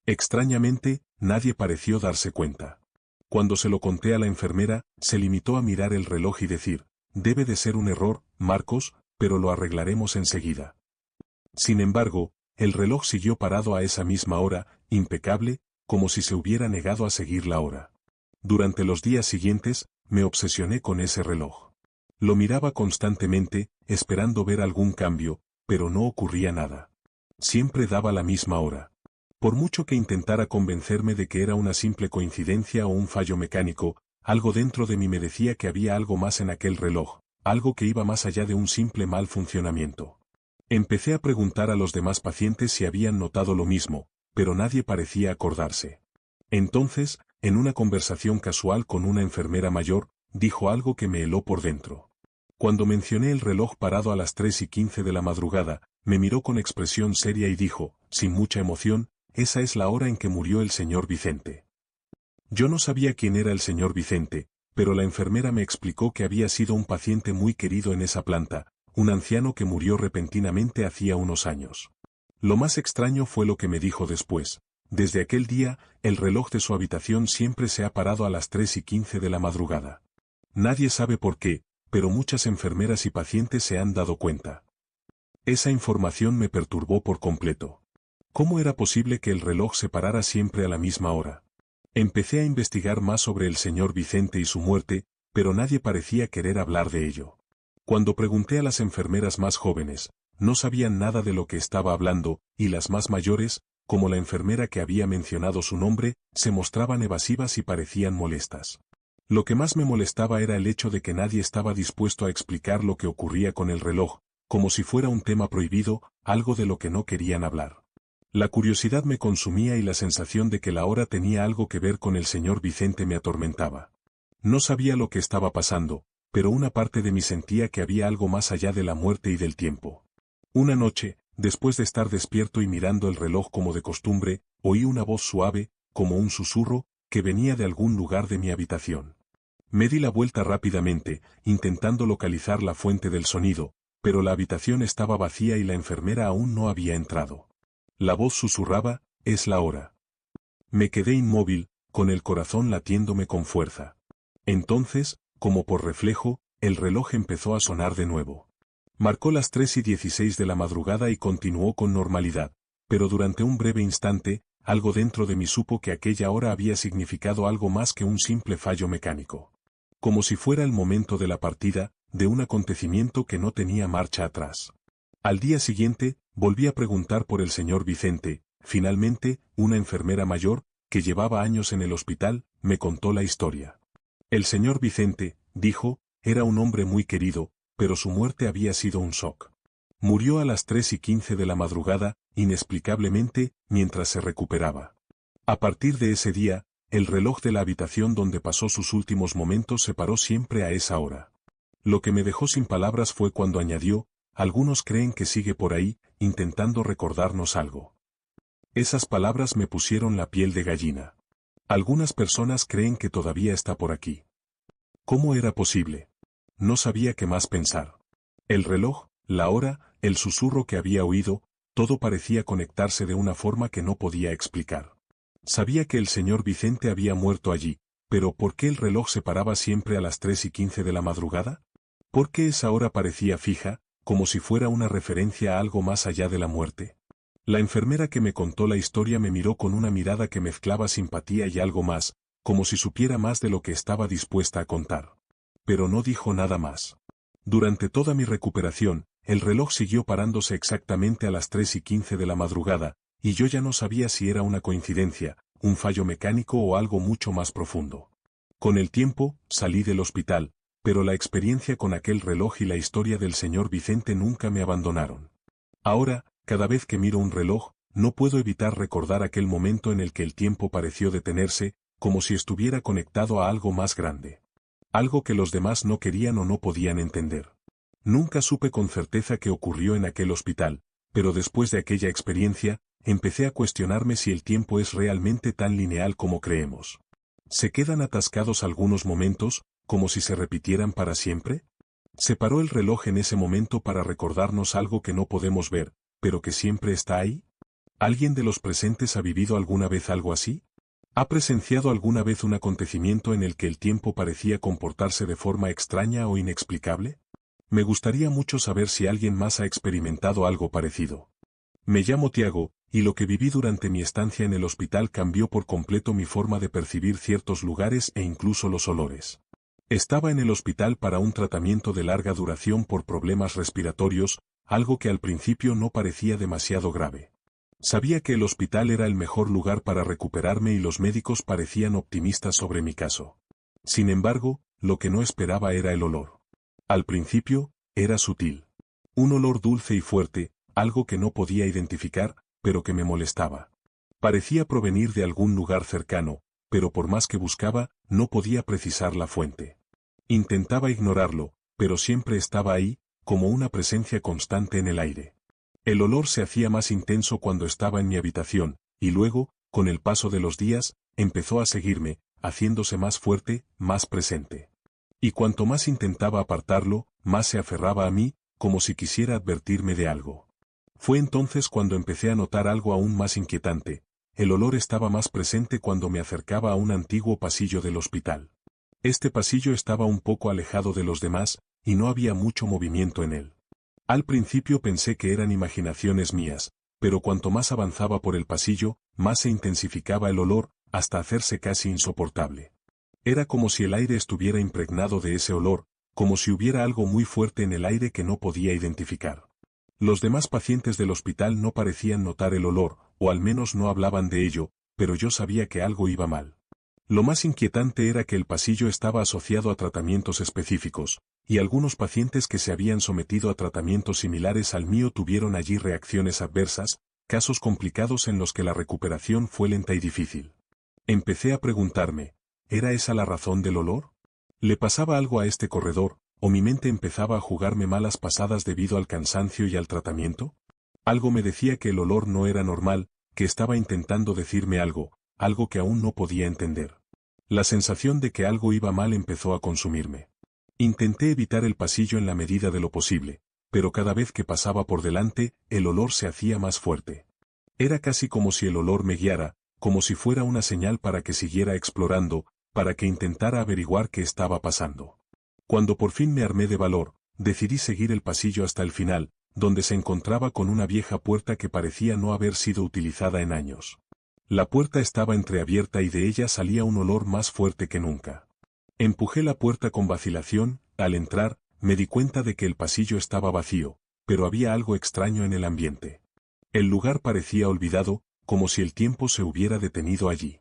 Extrañamente, nadie pareció darse cuenta. Cuando se lo conté a la enfermera, se limitó a mirar el reloj y decir, debe de ser un error, Marcos, pero lo arreglaremos enseguida. Sin embargo, el reloj siguió parado a esa misma hora, impecable, como si se hubiera negado a seguir la hora. Durante los días siguientes, me obsesioné con ese reloj. Lo miraba constantemente, esperando ver algún cambio, pero no ocurría nada. Siempre daba la misma hora. Por mucho que intentara convencerme de que era una simple coincidencia o un fallo mecánico, algo dentro de mí me decía que había algo más en aquel reloj, algo que iba más allá de un simple mal funcionamiento. Empecé a preguntar a los demás pacientes si habían notado lo mismo, pero nadie parecía acordarse. Entonces, en una conversación casual con una enfermera mayor, dijo algo que me heló por dentro. Cuando mencioné el reloj parado a las 3:15 de la madrugada, me miró con expresión seria y dijo, sin mucha emoción, esa es la hora en que murió el señor Vicente. Yo no sabía quién era el señor Vicente, pero la enfermera me explicó que había sido un paciente muy querido en esa planta, un anciano que murió repentinamente hacía unos años. Lo más extraño fue lo que me dijo después. Desde aquel día, el reloj de su habitación siempre se ha parado a las 3:15 de la madrugada. Nadie sabe por qué, pero muchas enfermeras y pacientes se han dado cuenta. Esa información me perturbó por completo. ¿Cómo era posible que el reloj se parara siempre a la misma hora? Empecé a investigar más sobre el señor Vicente y su muerte, pero nadie parecía querer hablar de ello. Cuando pregunté a las enfermeras más jóvenes, no sabían nada de lo que estaba hablando, y las más mayores, como la enfermera que había mencionado su nombre, se mostraban evasivas y parecían molestas. Lo que más me molestaba era el hecho de que nadie estaba dispuesto a explicar lo que ocurría con el reloj, como si fuera un tema prohibido, algo de lo que no querían hablar. La curiosidad me consumía y la sensación de que la hora tenía algo que ver con el señor Vicente me atormentaba. No sabía lo que estaba pasando, pero una parte de mí sentía que había algo más allá de la muerte y del tiempo. Una noche, después de estar despierto y mirando el reloj como de costumbre, oí una voz suave, como un susurro, que venía de algún lugar de mi habitación. Me di la vuelta rápidamente, intentando localizar la fuente del sonido, pero la habitación estaba vacía y la enfermera aún no había entrado. La voz susurraba, es la hora. Me quedé inmóvil, con el corazón latiéndome con fuerza. Entonces, como por reflejo, el reloj empezó a sonar de nuevo. Marcó las 3:16 de la madrugada y continuó con normalidad, pero durante un breve instante, algo dentro de mí supo que aquella hora había significado algo más que un simple fallo mecánico. Como si fuera el momento de la partida, de un acontecimiento que no tenía marcha atrás. Al día siguiente, volví a preguntar por el señor Vicente. Finalmente, una enfermera mayor, que llevaba años en el hospital, me contó la historia. El señor Vicente, dijo, era un hombre muy querido, pero su muerte había sido un shock. Murió a las 3:15 de la madrugada, inexplicablemente, mientras se recuperaba. A partir de ese día, el reloj de la habitación donde pasó sus últimos momentos se paró siempre a esa hora. Lo que me dejó sin palabras fue cuando añadió: algunos creen que sigue por ahí, intentando recordarnos algo. Esas palabras me pusieron la piel de gallina. Algunas personas creen que todavía está por aquí. ¿Cómo era posible? No sabía qué más pensar. El reloj, la hora, el susurro que había oído, todo parecía conectarse de una forma que no podía explicar. Sabía que el señor Vicente había muerto allí, pero ¿por qué el reloj se paraba siempre a las 3:15 de la madrugada? ¿Por qué esa hora parecía fija, como si fuera una referencia a algo más allá de la muerte? La enfermera que me contó la historia me miró con una mirada que mezclaba simpatía y algo más, como si supiera más de lo que estaba dispuesta a contar. Pero no dijo nada más. Durante toda mi recuperación, el reloj siguió parándose exactamente a las 3:15 de la madrugada, y yo ya no sabía si era una coincidencia, un fallo mecánico o algo mucho más profundo. Con el tiempo, salí del hospital, pero la experiencia con aquel reloj y la historia del señor Vicente nunca me abandonaron. Ahora, cada vez que miro un reloj, no puedo evitar recordar aquel momento en el que el tiempo pareció detenerse, como si estuviera conectado a algo más grande. Algo que los demás no querían o no podían entender. Nunca supe con certeza qué ocurrió en aquel hospital, pero después de aquella experiencia, empecé a cuestionarme si el tiempo es realmente tan lineal como creemos. ¿Se quedan atascados algunos momentos, como si se repitieran para siempre? ¿Se paró el reloj en ese momento para recordarnos algo que no podemos ver, pero que siempre está ahí? ¿Alguien de los presentes ha vivido alguna vez algo así? ¿Ha presenciado alguna vez un acontecimiento en el que el tiempo parecía comportarse de forma extraña o inexplicable? Me gustaría mucho saber si alguien más ha experimentado algo parecido. Me llamo Tiago, y lo que viví durante mi estancia en el hospital cambió por completo mi forma de percibir ciertos lugares e incluso los olores. Estaba en el hospital para un tratamiento de larga duración por problemas respiratorios, algo que al principio no parecía demasiado grave. Sabía que el hospital era el mejor lugar para recuperarme y los médicos parecían optimistas sobre mi caso. Sin embargo, lo que no esperaba era el olor. Al principio, era sutil. Un olor dulce y fuerte, algo que no podía identificar, pero que me molestaba. Parecía provenir de algún lugar cercano, pero por más que buscaba, no podía precisar la fuente. Intentaba ignorarlo, pero siempre estaba ahí, como una presencia constante en el aire. El olor se hacía más intenso cuando estaba en mi habitación, y luego, con el paso de los días, empezó a seguirme, haciéndose más fuerte, más presente. Y cuanto más intentaba apartarlo, más se aferraba a mí, como si quisiera advertirme de algo. Fue entonces cuando empecé a notar algo aún más inquietante. El olor estaba más presente cuando me acercaba a un antiguo pasillo del hospital. Este pasillo estaba un poco alejado de los demás, y no había mucho movimiento en él. Al principio pensé que eran imaginaciones mías, pero cuanto más avanzaba por el pasillo, más se intensificaba el olor, hasta hacerse casi insoportable. Era como si el aire estuviera impregnado de ese olor, como si hubiera algo muy fuerte en el aire que no podía identificar. Los demás pacientes del hospital no parecían notar el olor, o al menos no hablaban de ello, pero yo sabía que algo iba mal. Lo más inquietante era que el pasillo estaba asociado a tratamientos específicos, y algunos pacientes que se habían sometido a tratamientos similares al mío tuvieron allí reacciones adversas, casos complicados en los que la recuperación fue lenta y difícil. Empecé a preguntarme, ¿era esa la razón del olor? ¿Le pasaba algo a este corredor, o mi mente empezaba a jugarme malas pasadas debido al cansancio y al tratamiento? Algo me decía que el olor no era normal, que estaba intentando decirme algo que aún no podía entender. La sensación de que algo iba mal empezó a consumirme. Intenté evitar el pasillo en la medida de lo posible, pero cada vez que pasaba por delante, el olor se hacía más fuerte. Era casi como si el olor me guiara, como si fuera una señal para que siguiera explorando, para que intentara averiguar qué estaba pasando. Cuando por fin me armé de valor, decidí seguir el pasillo hasta el final, donde se encontraba con una vieja puerta que parecía no haber sido utilizada en años. La puerta estaba entreabierta y de ella salía un olor más fuerte que nunca. Empujé la puerta con vacilación. Al entrar, me di cuenta de que el pasillo estaba vacío, pero había algo extraño en el ambiente. El lugar parecía olvidado, como si el tiempo se hubiera detenido allí.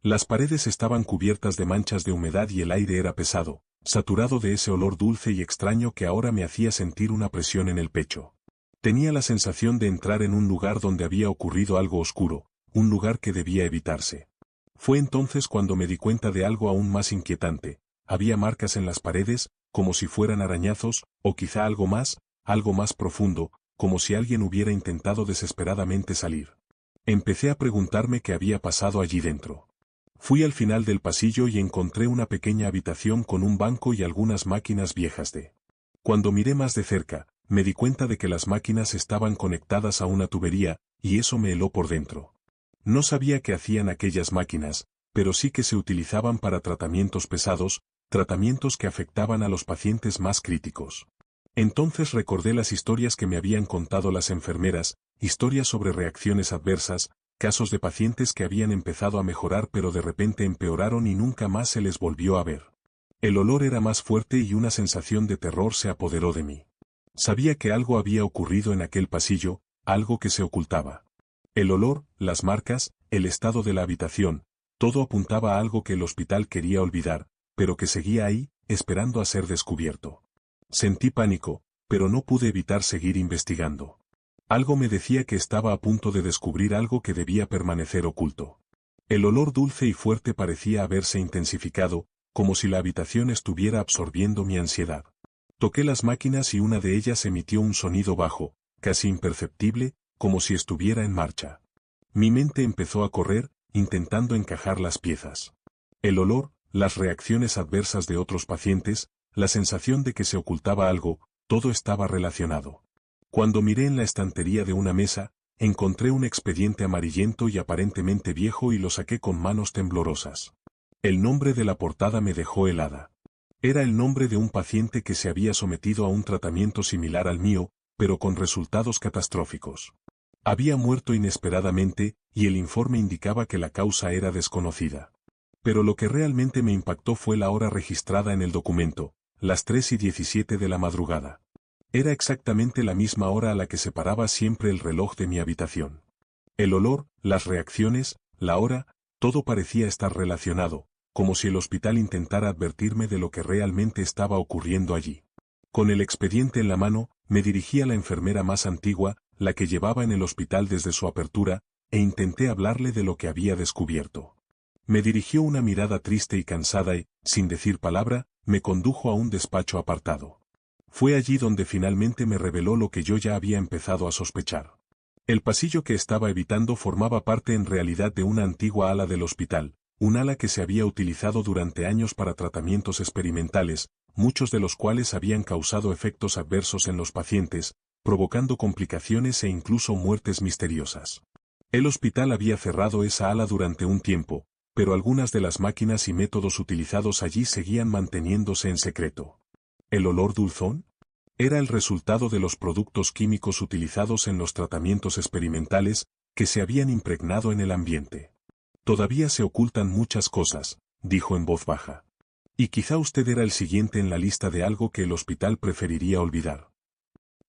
Las paredes estaban cubiertas de manchas de humedad y el aire era pesado, saturado de ese olor dulce y extraño que ahora me hacía sentir una presión en el pecho. Tenía la sensación de entrar en un lugar donde había ocurrido algo oscuro, un lugar que debía evitarse. Fue entonces cuando me di cuenta de algo aún más inquietante. Había marcas en las paredes, como si fueran arañazos, o quizá algo más profundo, como si alguien hubiera intentado desesperadamente salir. Empecé a preguntarme qué había pasado allí dentro. Fui al final del pasillo y encontré una pequeña habitación con un banco y algunas máquinas viejas de. Cuando miré más de cerca, me di cuenta de que las máquinas estaban conectadas a una tubería, y eso me heló por dentro. No sabía qué hacían aquellas máquinas, pero sí que se utilizaban para tratamientos pesados, tratamientos que afectaban a los pacientes más críticos. Entonces recordé las historias que me habían contado las enfermeras, historias sobre reacciones adversas, casos de pacientes que habían empezado a mejorar pero de repente empeoraron y nunca más se les volvió a ver. El olor era más fuerte y una sensación de terror se apoderó de mí. Sabía que algo había ocurrido en aquel pasillo, algo que se ocultaba. El olor, las marcas, el estado de la habitación, todo apuntaba a algo que el hospital quería olvidar, pero que seguía ahí, esperando a ser descubierto. Sentí pánico, pero no pude evitar seguir investigando. Algo me decía que estaba a punto de descubrir algo que debía permanecer oculto. El olor dulce y fuerte parecía haberse intensificado, como si la habitación estuviera absorbiendo mi ansiedad. Toqué las máquinas y una de ellas emitió un sonido bajo, casi imperceptible, como si estuviera en marcha. Mi mente empezó a correr, intentando encajar las piezas. El olor, las reacciones adversas de otros pacientes, la sensación de que se ocultaba algo, todo estaba relacionado. Cuando miré en la estantería de una mesa, encontré un expediente amarillento y aparentemente viejo y lo saqué con manos temblorosas. El nombre de la portada me dejó helada. Era el nombre de un paciente que se había sometido a un tratamiento similar al mío, pero con resultados catastróficos. Había muerto inesperadamente, y el informe indicaba que la causa era desconocida. Pero lo que realmente me impactó fue la hora registrada en el documento, las 3:17 de la madrugada. Era exactamente la misma hora a la que se paraba siempre el reloj de mi habitación. El olor, las reacciones, la hora, todo parecía estar relacionado, como si el hospital intentara advertirme de lo que realmente estaba ocurriendo allí. Con el expediente en la mano, me dirigí a la enfermera más antigua, la que llevaba en el hospital desde su apertura, e intenté hablarle de lo que había descubierto. Me dirigió una mirada triste y cansada y, sin decir palabra, me condujo a un despacho apartado. Fue allí donde finalmente me reveló lo que yo ya había empezado a sospechar. El pasillo que estaba evitando formaba parte en realidad de una antigua ala del hospital, un ala que se había utilizado durante años para tratamientos experimentales, muchos de los cuales habían causado efectos adversos en los pacientes, provocando complicaciones e incluso muertes misteriosas. El hospital había cerrado esa ala durante un tiempo, pero algunas de las máquinas y métodos utilizados allí seguían manteniéndose en secreto. ¿El olor dulzón? Era el resultado de los productos químicos utilizados en los tratamientos experimentales, que se habían impregnado en el ambiente. Todavía se ocultan muchas cosas, dijo en voz baja. Y quizá usted era el siguiente en la lista de algo que el hospital preferiría olvidar.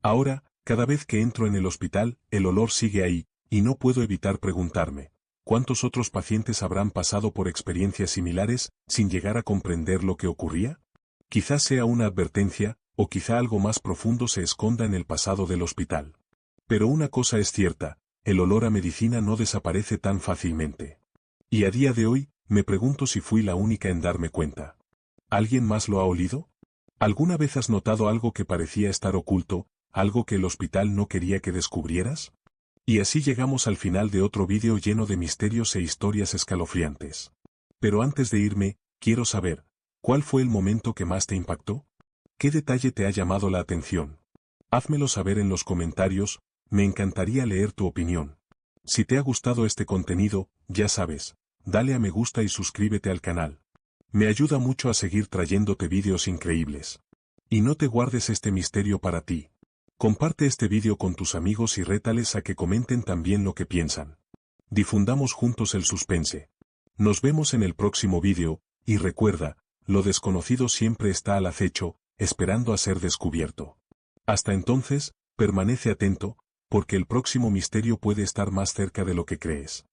Ahora, cada vez que entro en el hospital, el olor sigue ahí, y no puedo evitar preguntarme, ¿cuántos otros pacientes habrán pasado por experiencias similares, sin llegar a comprender lo que ocurría? Quizá sea una advertencia, o quizá algo más profundo se esconda en el pasado del hospital. Pero una cosa es cierta, el olor a medicina no desaparece tan fácilmente. Y a día de hoy, me pregunto si fui la única en darme cuenta. ¿Alguien más lo ha olido? ¿Alguna vez has notado algo que parecía estar oculto, algo que el hospital no quería que descubrieras? Y así llegamos al final de otro vídeo lleno de misterios e historias escalofriantes. Pero antes de irme, quiero saber, ¿cuál fue el momento que más te impactó? ¿Qué detalle te ha llamado la atención? Házmelo saber en los comentarios, me encantaría leer tu opinión. Si te ha gustado este contenido, ya sabes, dale a me gusta y suscríbete al canal. Me ayuda mucho a seguir trayéndote vídeos increíbles. Y no te guardes este misterio para ti. Comparte este vídeo con tus amigos y rétales a que comenten también lo que piensan. Difundamos juntos el suspense. Nos vemos en el próximo vídeo, y recuerda, lo desconocido siempre está al acecho, esperando a ser descubierto. Hasta entonces, permanece atento, porque el próximo misterio puede estar más cerca de lo que crees.